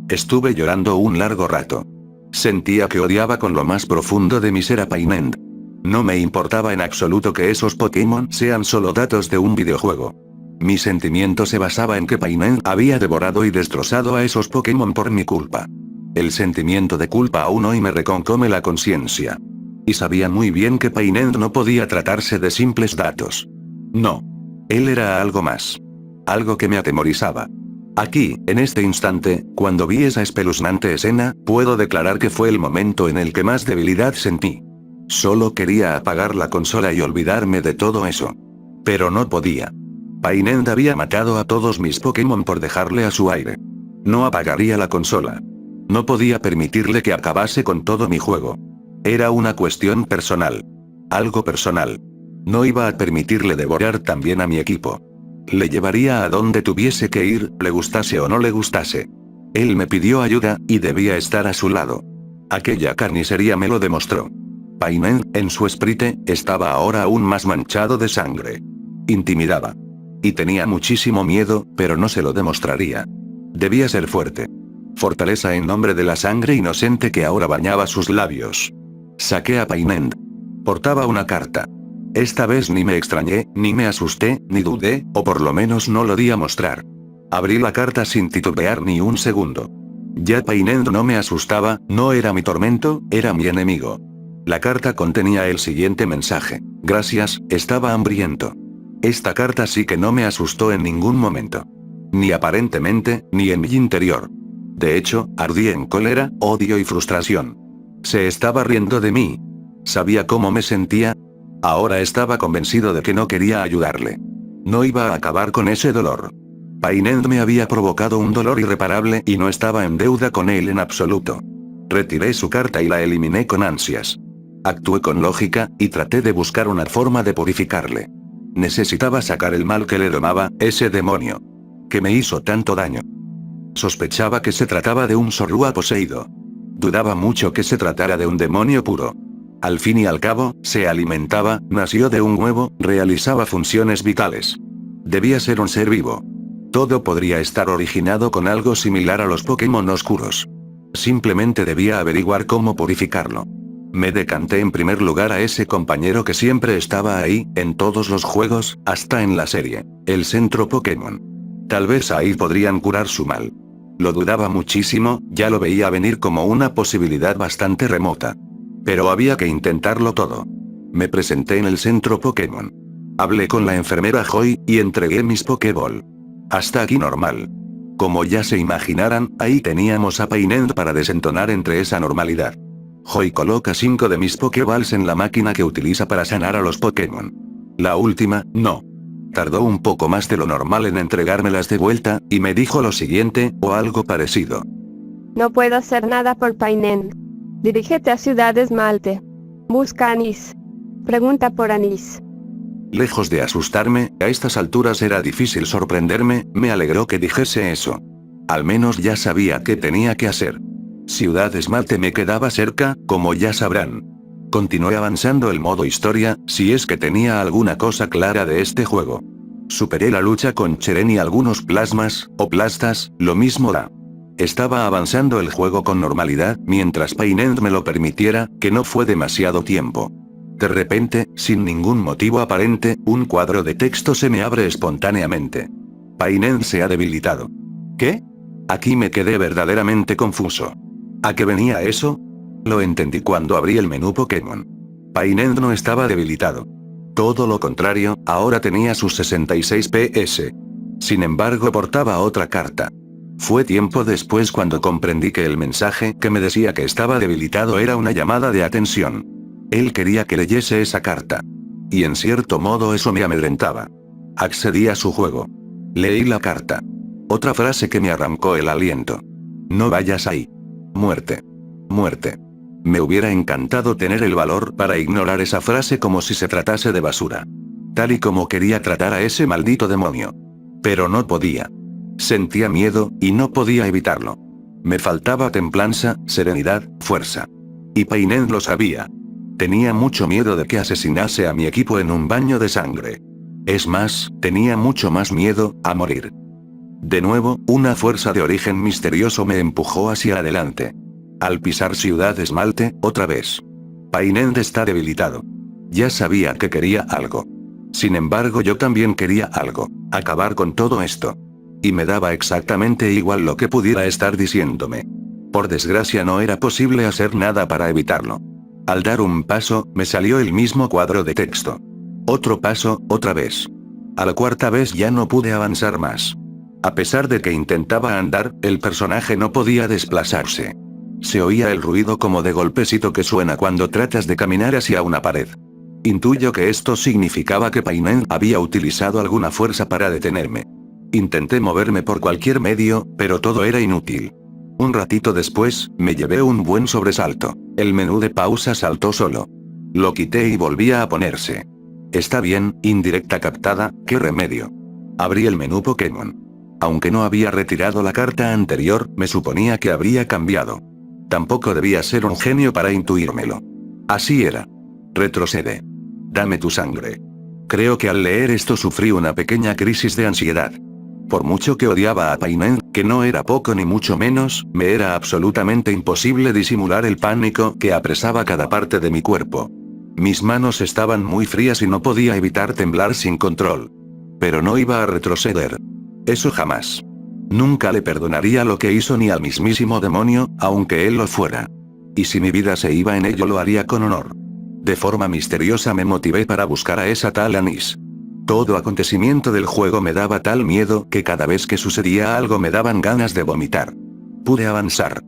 Estuve llorando un largo rato. Sentía que odiaba con lo más profundo de mi ser a Painend. No me importaba en absoluto que esos Pokémon sean solo datos de un videojuego. Mi sentimiento se basaba en que Painend había devorado y destrozado a esos Pokémon por mi culpa. El sentimiento de culpa aún hoy me reconcome la conciencia. Y sabía muy bien que Painend no podía tratarse de simples datos. No. Él era algo más. Algo que me atemorizaba. Aquí, en este instante, cuando vi esa espeluznante escena, puedo declarar que fue el momento en el que más debilidad sentí. Solo quería apagar la consola y olvidarme de todo eso. Pero no podía. Painend había matado a todos mis Pokémon por dejarle a su aire. No apagaría la consola. No podía permitirle que acabase con todo mi juego. Era una cuestión personal. Algo personal. No iba a permitirle devorar también a mi equipo. Le llevaría a donde tuviese que ir, le gustase o no le gustase. Él me pidió ayuda, y debía estar a su lado. Aquella carnicería me lo demostró. Painend, en su esprite, estaba ahora aún más manchado de sangre. Intimidaba. Y tenía muchísimo miedo, pero no se lo demostraría. Debía ser fuerte. Fortaleza en nombre de la sangre inocente que ahora bañaba sus labios. Saqué a Painend. Portaba una carta. Esta vez ni me extrañé, ni me asusté, ni dudé, o por lo menos no lo di a mostrar. Abrí la carta sin titubear ni un segundo. Ya Painend no me asustaba, no era mi tormento, era mi enemigo. La carta contenía el siguiente mensaje. Gracias, estaba hambriento. Esta carta sí que no me asustó en ningún momento. Ni aparentemente, ni en mi interior. De hecho, ardí en cólera, odio y frustración. Se estaba riendo de mí. ¿Sabía cómo me sentía? Ahora estaba convencido de que no quería ayudarle. No iba a acabar con ese dolor. Painend me había provocado un dolor irreparable y no estaba en deuda con él en absoluto. Retiré su carta y la eliminé con ansias. Actué con lógica, y traté de buscar una forma de purificarle. Necesitaba sacar el mal que le domaba, ese demonio. Que me hizo tanto daño. Sospechaba que se trataba de un Zorrua poseído. Dudaba mucho que se tratara de un demonio puro. Al fin y al cabo, se alimentaba, nació de un huevo, realizaba funciones vitales. Debía ser un ser vivo. Todo podría estar originado con algo similar a los Pokémon oscuros. Simplemente debía averiguar cómo purificarlo. Me decanté en primer lugar a ese compañero que siempre estaba ahí, en todos los juegos, hasta en la serie, el centro Pokémon. Tal vez ahí podrían curar su mal. Lo dudaba muchísimo, ya lo veía venir como una posibilidad bastante remota. Pero había que intentarlo todo. Me presenté en el centro Pokémon. Hablé con la enfermera Joy, y entregué mis Pokéball. Hasta aquí normal. Como ya se imaginarán, ahí teníamos a Painend para desentonar entre esa normalidad. Joy coloca 5 de mis Pokéballs en la máquina que utiliza para sanar a los Pokémon. La última, no. Tardó un poco más de lo normal en entregármelas de vuelta, y me dijo lo siguiente, o algo parecido. No puedo hacer nada por Painel. Dirígete a Ciudad Esmalte. Busca a Anís. Pregunta por Anís. Lejos de asustarme, a estas alturas era difícil sorprenderme, me alegró que dijese eso. Al menos ya sabía qué tenía que hacer. Ciudad Esmalte me quedaba cerca, como ya sabrán. Continué avanzando el modo historia, si es que tenía alguna cosa clara de este juego. Superé la lucha con Cheren y algunos plasmas, o plastas, lo mismo da. Estaba avanzando el juego con normalidad, mientras Painel me lo permitiera, que no fue demasiado tiempo. De repente, sin ningún motivo aparente, un cuadro de texto se me abre espontáneamente. Painel se ha debilitado. ¿Qué? Aquí me quedé verdaderamente confuso. ¿A qué venía eso? Lo entendí cuando abrí el menú Pokémon. Painel no estaba debilitado. Todo lo contrario, ahora tenía sus 66 PS. Sin embargo, portaba otra carta. Fue tiempo después cuando comprendí que el mensaje que me decía que estaba debilitado era una llamada de atención. Él quería que leyese esa carta. Y en cierto modo eso me amedrentaba. Accedí a su juego. Leí la carta. Otra frase que me arrancó el aliento. No vayas ahí. Muerte. Muerte. Me hubiera encantado tener el valor para ignorar esa frase como si se tratase de basura. Tal y como quería tratar a ese maldito demonio. Pero no podía. Sentía miedo, y no podía evitarlo. Me faltaba templanza, serenidad, fuerza. Y Painel lo sabía. Tenía mucho miedo de que asesinase a mi equipo en un baño de sangre. Es más, tenía mucho más miedo, a morir. De nuevo, una fuerza de origen misterioso me empujó hacia adelante. Al pisar Ciudad Esmalte, otra vez. Painel está debilitado. Ya sabía que quería algo. Sin embargo, yo también quería algo. Acabar con todo esto. Y me daba exactamente igual lo que pudiera estar diciéndome. Por desgracia no era posible hacer nada para evitarlo. Al dar un paso, me salió el mismo cuadro de texto. Otro paso, otra vez. A la cuarta vez ya no pude avanzar más. A pesar de que intentaba andar, el personaje no podía desplazarse. Se oía el ruido como de golpecito que suena cuando tratas de caminar hacia una pared. Intuyo que esto significaba que Painel había utilizado alguna fuerza para detenerme. Intenté moverme por cualquier medio, pero todo era inútil. Un ratito después, me llevé un buen sobresalto. El menú de pausa saltó solo. Lo quité y volvía a ponerse. Está bien, indirecta captada, ¿qué remedio? Abrí el menú Pokémon. Aunque no había retirado la carta anterior, me suponía que habría cambiado. Tampoco debía ser un genio para intuírmelo. Así era. Retrocede. Dame tu sangre. Creo que al leer esto sufrí una pequeña crisis de ansiedad. Por mucho que odiaba a Painel, que no era poco ni mucho menos, me era absolutamente imposible disimular el pánico que apresaba cada parte de mi cuerpo. Mis manos estaban muy frías y no podía evitar temblar sin control. Pero no iba a retroceder. Eso jamás. Nunca le perdonaría lo que hizo ni al mismísimo demonio, aunque él lo fuera. Y si mi vida se iba en ello lo haría con honor. De forma misteriosa me motivé para buscar a esa tal Anís. Todo acontecimiento del juego me daba tal miedo que cada vez que sucedía algo me daban ganas de vomitar. Pude avanzar.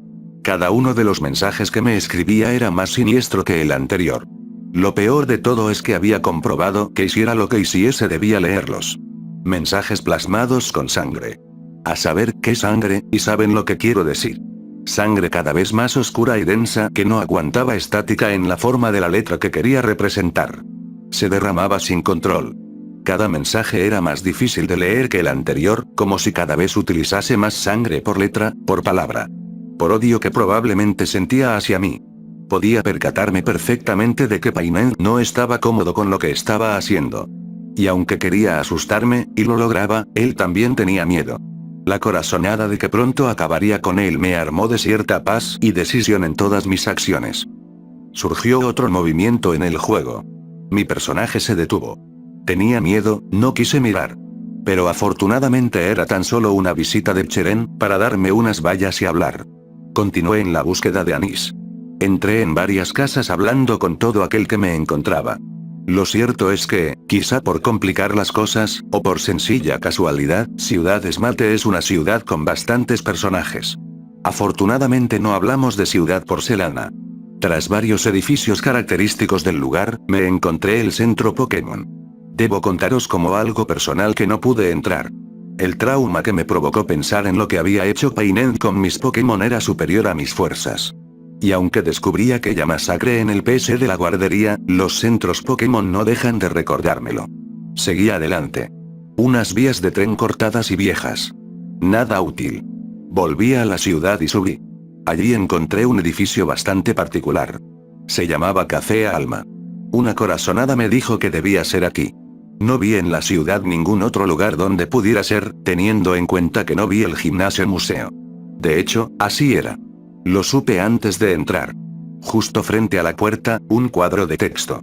Cada uno de los mensajes que me escribía era más siniestro que el anterior. Lo peor de todo es que había comprobado que hiciera lo que hiciese debía leerlos. Mensajes plasmados con sangre. A saber qué sangre, y saben lo que quiero decir. Sangre cada vez más oscura y densa que no aguantaba estática en la forma de la letra que quería representar. Se derramaba sin control. Cada mensaje era más difícil de leer que el anterior, como si cada vez utilizase más sangre por letra, por palabra. Por odio que probablemente sentía hacia mí. Podía percatarme perfectamente de que Painel no estaba cómodo con lo que estaba haciendo. Y aunque quería asustarme, y lo lograba, él también tenía miedo. La corazonada de que pronto acabaría con él me armó de cierta paz y decisión en todas mis acciones. Surgió otro movimiento en el juego. Mi personaje se detuvo. Tenía miedo, no quise mirar. Pero afortunadamente era tan solo una visita de Cheren, para darme unas vallas y hablar. Continué en la búsqueda de Anís. Entré en varias casas hablando con todo aquel que me encontraba. Lo cierto es que, quizá por complicar las cosas, o por sencilla casualidad, Ciudad Esmalte es una ciudad con bastantes personajes. Afortunadamente no hablamos de Ciudad Porcelana. Tras varios edificios característicos del lugar, me encontré el centro Pokémon. Debo contaros como algo personal que no pude entrar. El trauma que me provocó pensar en lo que había hecho Painend con mis Pokémon era superior a mis fuerzas. Y aunque descubrí aquella masacre en el PS de la guardería, los centros Pokémon no dejan de recordármelo. Seguí adelante. Unas vías de tren cortadas y viejas. Nada útil. Volví a la ciudad y subí. Allí encontré un edificio bastante particular. Se llamaba Café Alma. Una corazonada me dijo que debía ser aquí. No vi en la ciudad ningún otro lugar donde pudiera ser, teniendo en cuenta que no vi el gimnasio museo. De hecho, así era. Lo supe antes de entrar. Justo frente a la puerta, un cuadro de texto.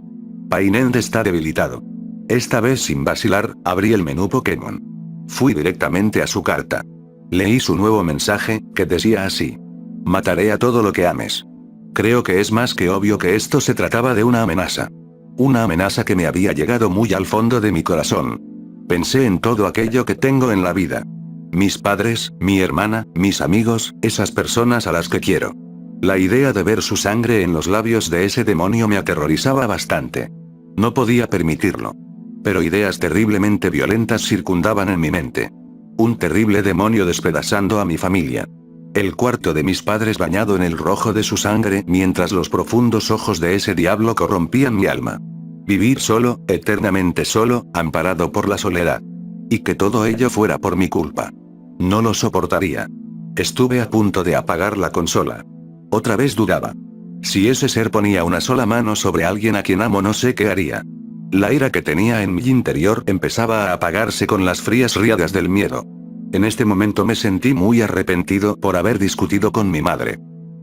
Painend está debilitado. Esta vez sin vacilar, abrí el menú Pokémon. Fui directamente a su carta. Leí su nuevo mensaje, que decía así. Mataré a todo lo que ames. Creo que es más que obvio que esto se trataba de una amenaza. Una amenaza que me había llegado muy al fondo de mi corazón. Pensé en todo aquello que tengo en la vida. Mis padres, mi hermana, mis amigos, esas personas a las que quiero. La idea de ver su sangre en los labios de ese demonio me aterrorizaba bastante. No podía permitirlo. Pero ideas terriblemente violentas circundaban en mi mente. Un terrible demonio despedazando a mi familia. El cuarto de mis padres bañado en el rojo de su sangre mientras los profundos ojos de ese diablo corrompían mi alma. Vivir solo, eternamente solo, amparado por la soledad. Y que todo ello fuera por mi culpa. No lo soportaría. Estuve a punto de apagar la consola. Otra vez dudaba. Si ese ser ponía una sola mano sobre alguien a quien amo, no sé qué haría. La ira que tenía en mi interior empezaba a apagarse con las frías riadas del miedo. En este momento me sentí muy arrepentido por haber discutido con mi madre.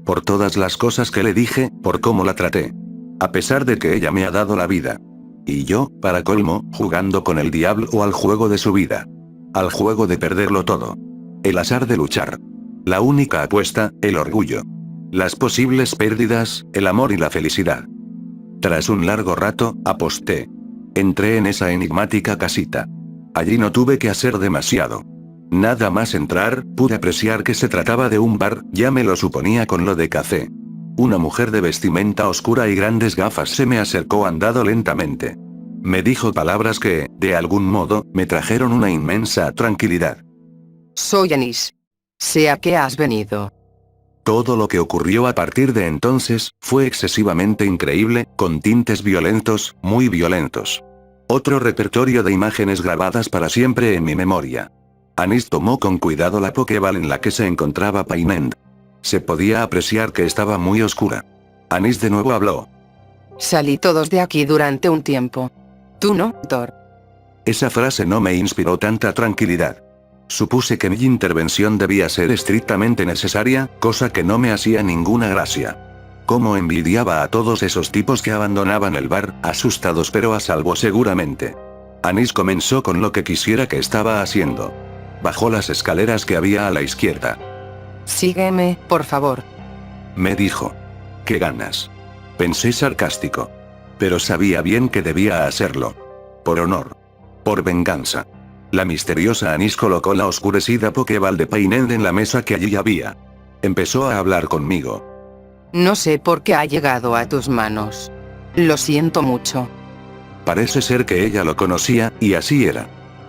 Por todas las cosas que le dije, por cómo la traté. A pesar de que ella me ha dado la vida. Y yo, para colmo, jugando con el diablo o al juego de su vida. Al juego de perderlo todo. El azar de luchar. La única apuesta, el orgullo. Las posibles pérdidas, el amor y la felicidad. Tras un largo rato, aposté. Entré en esa enigmática casita. Allí no tuve que hacer demasiado. Nada más entrar, pude apreciar que se trataba de un bar, ya me lo suponía con lo de café. Una mujer de vestimenta oscura y grandes gafas se me acercó andando lentamente. Me dijo palabras que, de algún modo, me trajeron una inmensa tranquilidad. Soy Anís. Sé a qué has venido. Todo lo que ocurrió a partir de entonces, fue excesivamente increíble, con tintes violentos, muy violentos. Otro repertorio de imágenes grabadas para siempre en mi memoria. Anís tomó con cuidado la Pokéball en la que se encontraba Painend. Se podía apreciar que estaba muy oscura. Anís de nuevo habló. Salí todos de aquí durante un tiempo. Tú no, Thor. Esa frase no me inspiró tanta tranquilidad. Supuse que mi intervención debía ser estrictamente necesaria, cosa que no me hacía ninguna gracia. Cómo envidiaba a todos esos tipos que abandonaban el bar, asustados pero a salvo seguramente. Anís comenzó con lo que quisiera que estaba haciendo. Bajó las escaleras que había a la izquierda. Sígueme, por favor. Me dijo. ¿Qué ganas? Pensé sarcástico. Pero sabía bien que debía hacerlo. Por honor. Por venganza. La misteriosa Anís colocó la oscurecida Pokéball de Painend en la mesa que allí había. Empezó a hablar conmigo. No sé por qué ha llegado a tus manos. Lo siento mucho. Parece ser que ella lo conocía, y así era.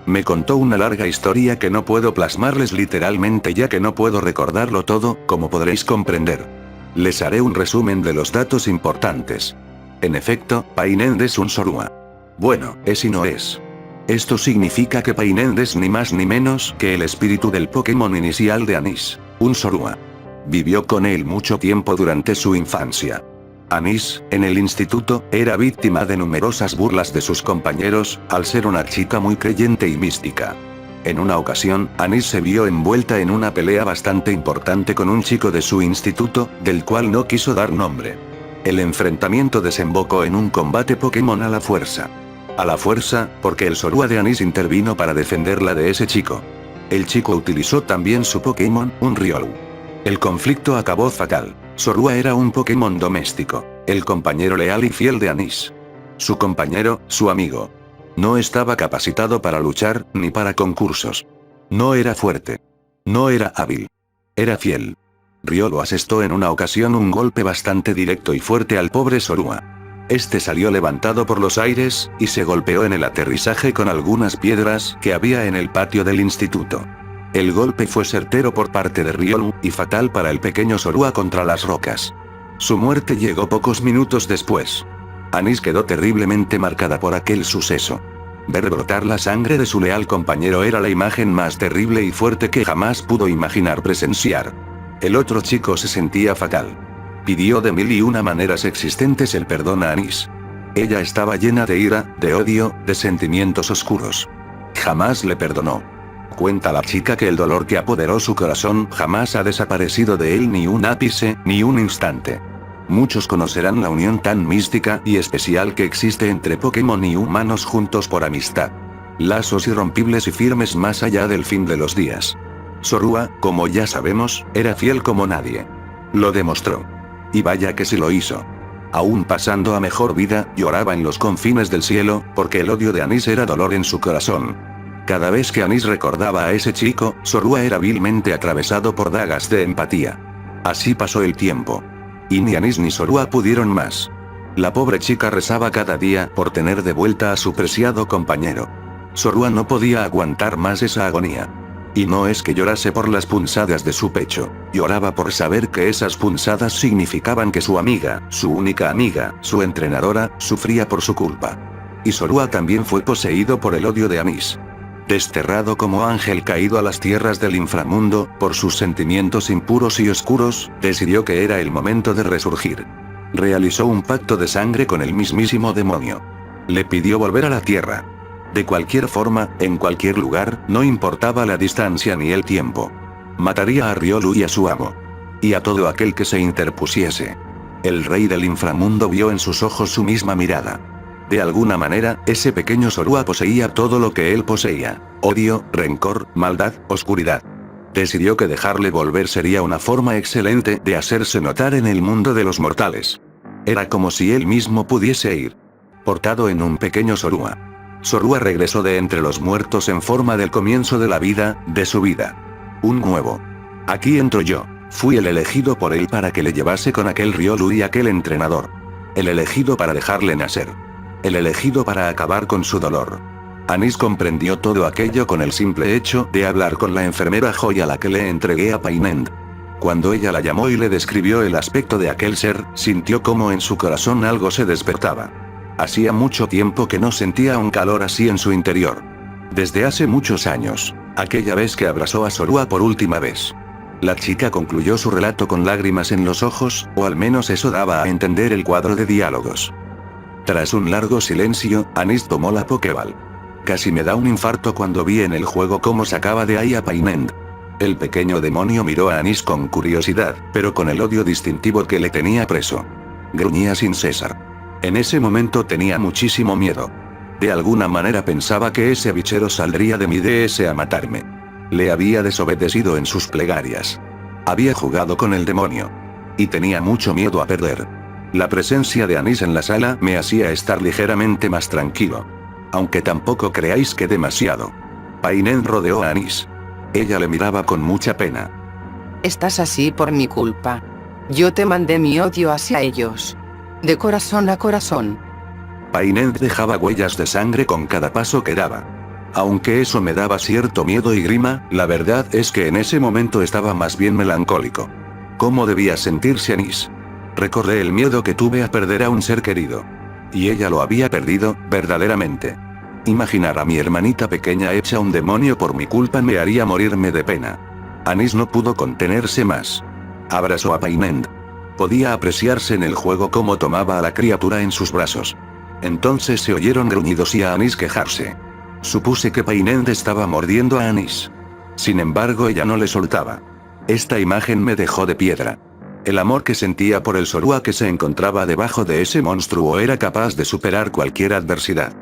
Me contó una larga historia que no puedo plasmarles literalmente ya que no puedo recordarlo todo, como podréis comprender. Les haré un resumen de los datos importantes. En efecto, Painend es un Zorua. Bueno, es y no es. Esto significa que Painend es ni más ni menos que el espíritu del Pokémon inicial de Anís, un Zorua. Vivió con él mucho tiempo durante su infancia. Anís, en el instituto, era víctima de numerosas burlas de sus compañeros, al ser una chica muy creyente y mística. En una ocasión, Anís se vio envuelta en una pelea bastante importante con un chico de su instituto, del cual no quiso dar nombre. El enfrentamiento desembocó en un combate Pokémon a la fuerza. A la fuerza, porque el Zorua de Anís intervino para defenderla de ese chico. El chico utilizó también su Pokémon, un Riolu. El conflicto acabó fatal. Zorua era un Pokémon doméstico, el compañero leal y fiel de Anís. Su compañero, su amigo. No estaba capacitado para luchar, ni para concursos. No era fuerte. No era hábil. Era fiel. Riolu asestó en una ocasión un golpe bastante directo y fuerte al pobre Zorua. Este salió levantado por los aires, y se golpeó en el aterrizaje con algunas piedras que había en el patio del instituto. El golpe fue certero por parte de Ryomu, y fatal para el pequeño Zorua contra las rocas. Su muerte llegó pocos minutos después. Anise quedó terriblemente marcada por aquel suceso. Ver brotar la sangre de su leal compañero era la imagen más terrible y fuerte que jamás pudo imaginar presenciar. El otro chico se sentía fatal. Pidió de mil y una maneras existentes el perdón a Anise. Ella estaba llena de ira, de odio, de sentimientos oscuros. Jamás le perdonó. Cuenta la chica que el dolor que apoderó su corazón jamás ha desaparecido de él ni un ápice, ni un instante. Muchos conocerán la unión tan mística y especial que existe entre Pokémon y humanos juntos por amistad. Lazos irrompibles y firmes más allá del fin de los días. Zorua, como ya sabemos, era fiel como nadie. Lo demostró. Y vaya que sí lo hizo. Aún pasando a mejor vida, lloraba en los confines del cielo, porque el odio de Anise era dolor en su corazón. Cada vez que Anise recordaba a ese chico, Zorua era vilmente atravesado por dagas de empatía. Así pasó el tiempo. Y ni Anise ni Zorua pudieron más. La pobre chica rezaba cada día por tener de vuelta a su preciado compañero. Zorua no podía aguantar más esa agonía. Y no es que llorase por las punzadas de su pecho, lloraba por saber que esas punzadas significaban que su amiga, su única amiga, su entrenadora, sufría por su culpa. Y Zorua también fue poseído por el odio de Anise. Desterrado como ángel caído a las tierras del inframundo, por sus sentimientos impuros y oscuros, decidió que era el momento de resurgir. Realizó un pacto de sangre con el mismísimo demonio. Le pidió volver a la tierra. De cualquier forma, en cualquier lugar, no importaba la distancia ni el tiempo. Mataría a Riolu y a su amo. Y a todo aquel que se interpusiese. El rey del inframundo vio en sus ojos su misma mirada. De alguna manera, ese pequeño Zorua poseía todo lo que él poseía: odio, rencor, maldad, oscuridad. Decidió que dejarle volver sería una forma excelente de hacerse notar en el mundo de los mortales. Era como si él mismo pudiese ir. Portado en un pequeño Zorua. Zorua regresó de entre los muertos en forma del comienzo de la vida, de su vida. Un nuevo. Aquí entro yo. Fui el elegido por él para que le llevase con aquel Riolu y aquel entrenador. El elegido para dejarle nacer. El elegido para acabar con su dolor. Anise comprendió todo aquello con el simple hecho de hablar con la enfermera Joy a la que le entregué a Painend. Cuando ella la llamó y le describió el aspecto de aquel ser, sintió como en su corazón algo se despertaba. Hacía mucho tiempo que no sentía un calor así en su interior. Desde hace muchos años, aquella vez que abrazó a Zorua por última vez. La chica concluyó su relato con lágrimas en los ojos, o al menos eso daba a entender el cuadro de diálogos. Tras un largo silencio, Anise tomó la Pokéball. Casi me da un infarto cuando vi en el juego cómo sacaba de ahí a Painend. El pequeño demonio miró a Anise con curiosidad, pero con el odio distintivo que le tenía preso. Gruñía sin cesar. En ese momento tenía muchísimo miedo. De alguna manera pensaba que ese bichero saldría de mi DS a matarme. Le había desobedecido en sus plegarias. Había jugado con el demonio. Y tenía mucho miedo a perder. La presencia de Anise en la sala me hacía estar ligeramente más tranquilo. Aunque tampoco creáis que demasiado. Painend rodeó a Anise. Ella le miraba con mucha pena. Estás así por mi culpa. Yo te mandé mi odio hacia ellos. De corazón a corazón. Painend dejaba huellas de sangre con cada paso que daba. Aunque eso me daba cierto miedo y grima, la verdad es que en ese momento estaba más bien melancólico. ¿Cómo debía sentirse Anise? Recordé el miedo que tuve a perder a un ser querido. Y ella lo había perdido, verdaderamente. Imaginar a mi hermanita pequeña hecha un demonio por mi culpa me haría morirme de pena. Anise no pudo contenerse más. Abrazó a Painend. Podía apreciarse en el juego cómo tomaba a la criatura en sus brazos. Entonces se oyeron gruñidos y a Anise quejarse. Supuse que Painend estaba mordiendo a Anise. Sin embargo, ella no le soltaba. Esta imagen me dejó de piedra. El amor que sentía por el Zorua que se encontraba debajo de ese monstruo era capaz de superar cualquier adversidad.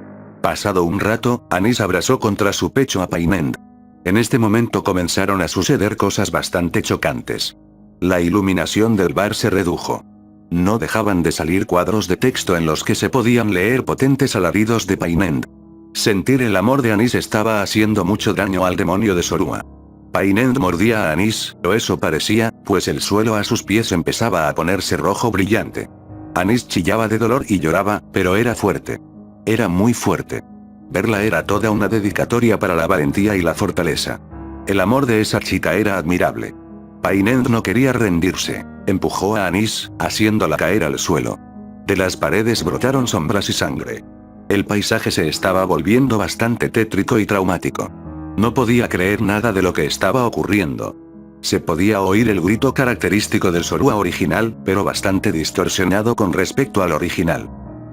Pasado un rato, Anise abrazó contra su pecho a Painend. En este momento comenzaron a suceder cosas bastante chocantes. La iluminación del bar se redujo. No dejaban de salir cuadros de texto en los que se podían leer potentes alaridos de Painend. Sentir el amor de Anise estaba haciendo mucho daño al demonio de Zorua. Painend mordía a Anise, o eso parecía, pues el suelo a sus pies empezaba a ponerse rojo brillante. Anís chillaba de dolor y lloraba, pero era fuerte. Era muy fuerte. Verla era toda una dedicatoria para la valentía y la fortaleza. El amor de esa chica era admirable. Painend no quería rendirse. Empujó a Anís, haciéndola caer al suelo. De las paredes brotaron sombras y sangre. El paisaje se estaba volviendo bastante tétrico y traumático. No podía creer nada de lo que estaba ocurriendo. Se podía oír el grito característico del Zorua original, pero bastante distorsionado con respecto al original.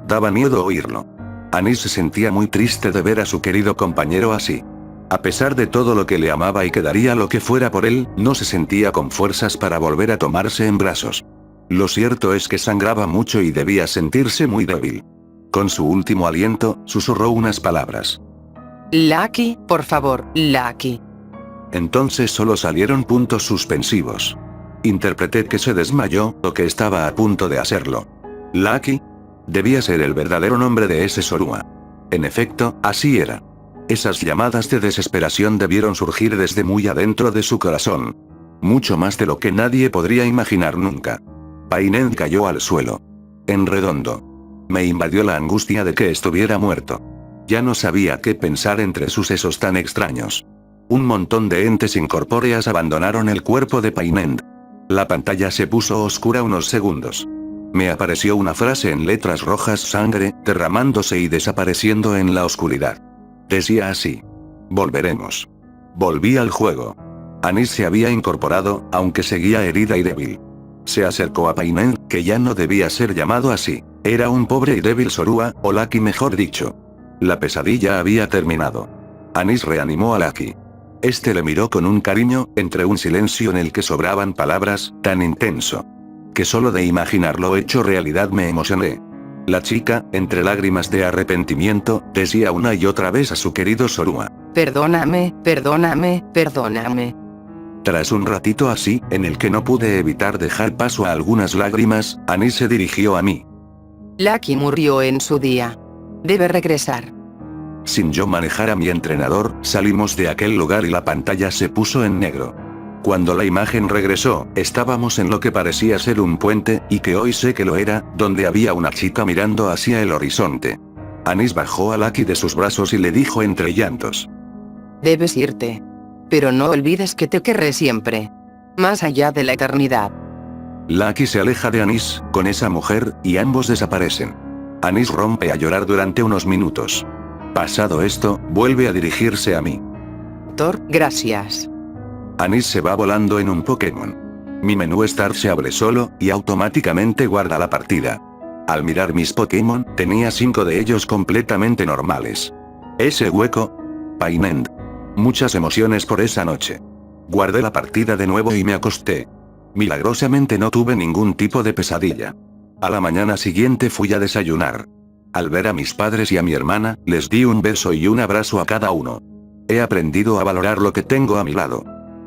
Daba miedo oírlo. Anís se sentía muy triste de ver a su querido compañero así. A pesar de todo lo que le amaba y que daría lo que fuera por él, no se sentía con fuerzas para volver a tomarse en brazos. Lo cierto es que sangraba mucho y debía sentirse muy débil. Con su último aliento, susurró unas palabras. Lucky, por favor, Lucky. Entonces solo salieron puntos suspensivos. Interpreté que se desmayó, o que estaba a punto de hacerlo. Lucky. Debía ser el verdadero nombre de ese Zorua. En efecto, así era. Esas llamadas de desesperación debieron surgir desde muy adentro de su corazón. Mucho más de lo que nadie podría imaginar nunca. Painend cayó al suelo. En redondo. Me invadió la angustia de que estuviera muerto. Ya no sabía qué pensar entre sucesos tan extraños. Un montón de entes incorpóreas abandonaron el cuerpo de Painend. La pantalla se puso oscura unos segundos. Me apareció una frase en letras rojas: sangre, derramándose y desapareciendo en la oscuridad. Decía así. Volveremos. Volví al juego. Anís se había incorporado, aunque seguía herida y débil. Se acercó a Painend, que ya no debía ser llamado así. Era un pobre y débil Zorua, o Lucky mejor dicho. La pesadilla había terminado. Anís reanimó a Lucky. Este le miró con un cariño, entre un silencio en el que sobraban palabras, tan intenso que solo de imaginarlo hecho realidad me emocioné. La chica, entre lágrimas de arrepentimiento, decía una y otra vez a su querido Zorua. Perdóname, perdóname, perdóname. Tras un ratito así, en el que no pude evitar dejar paso a algunas lágrimas, Anís se dirigió a mí. Lucky murió en su día. Debe regresar. Sin yo manejar a mi entrenador, salimos de aquel lugar y la pantalla se puso en negro. Cuando la imagen regresó, estábamos en lo que parecía ser un puente, y que hoy sé que lo era, donde había una chica mirando hacia el horizonte. Anís bajó a Lucky de sus brazos y le dijo entre llantos. Debes irte. Pero no olvides que te querré siempre. Más allá de la eternidad. Lucky se aleja de Anís, con esa mujer, y ambos desaparecen. Anís rompe a llorar durante unos minutos. Pasado esto, vuelve a dirigirse a mí. Thor, gracias. Anís se va volando en un Pokémon. Mi menú Start se abre solo, y automáticamente guarda la partida. Al mirar mis Pokémon, tenía 5 de ellos completamente normales. Ese hueco. Painend. Muchas emociones por esa noche. Guardé la partida de nuevo y me acosté. Milagrosamente no tuve ningún tipo de pesadilla. A la mañana siguiente fui a desayunar. Al ver a mis padres y a mi hermana, les di un beso y un abrazo a cada uno. He aprendido a valorar lo que tengo a mi lado.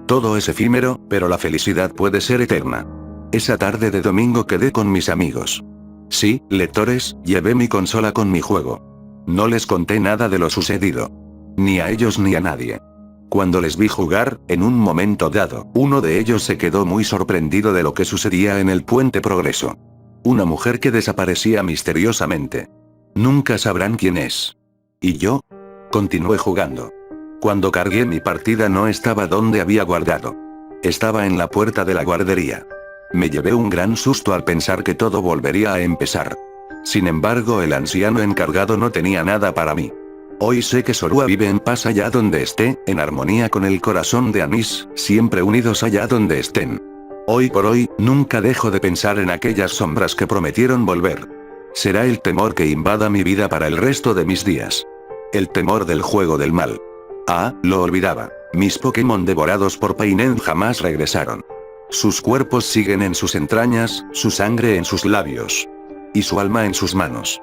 Todo es efímero, pero la felicidad puede ser eterna. Esa tarde de domingo quedé con mis amigos. Sí, lectores, llevé mi consola con mi juego. No les conté nada de lo sucedido. Ni a ellos ni a nadie. Cuando les vi jugar, en un momento dado, uno de ellos se quedó muy sorprendido de lo que sucedía en el Puente Progreso. Una mujer que desaparecía misteriosamente. Nunca sabrán quién es. ¿Y yo? Continué jugando. Cuando cargué mi partida no estaba donde había guardado. Estaba en la puerta de la guardería. Me llevé un gran susto al pensar que todo volvería a empezar. Sin embargo, el anciano encargado no tenía nada para mí. Hoy sé que Zorua vive en paz allá donde esté, en armonía con el corazón de Anís, siempre unidos allá donde estén. Hoy por hoy, nunca dejo de pensar en aquellas sombras que prometieron volver. Será el temor que invada mi vida para el resto de mis días. El temor del juego del mal. Ah, lo olvidaba. Mis Pokémon devorados por Painend jamás regresaron. Sus cuerpos siguen en sus entrañas, su sangre en sus labios. Y su alma en sus manos.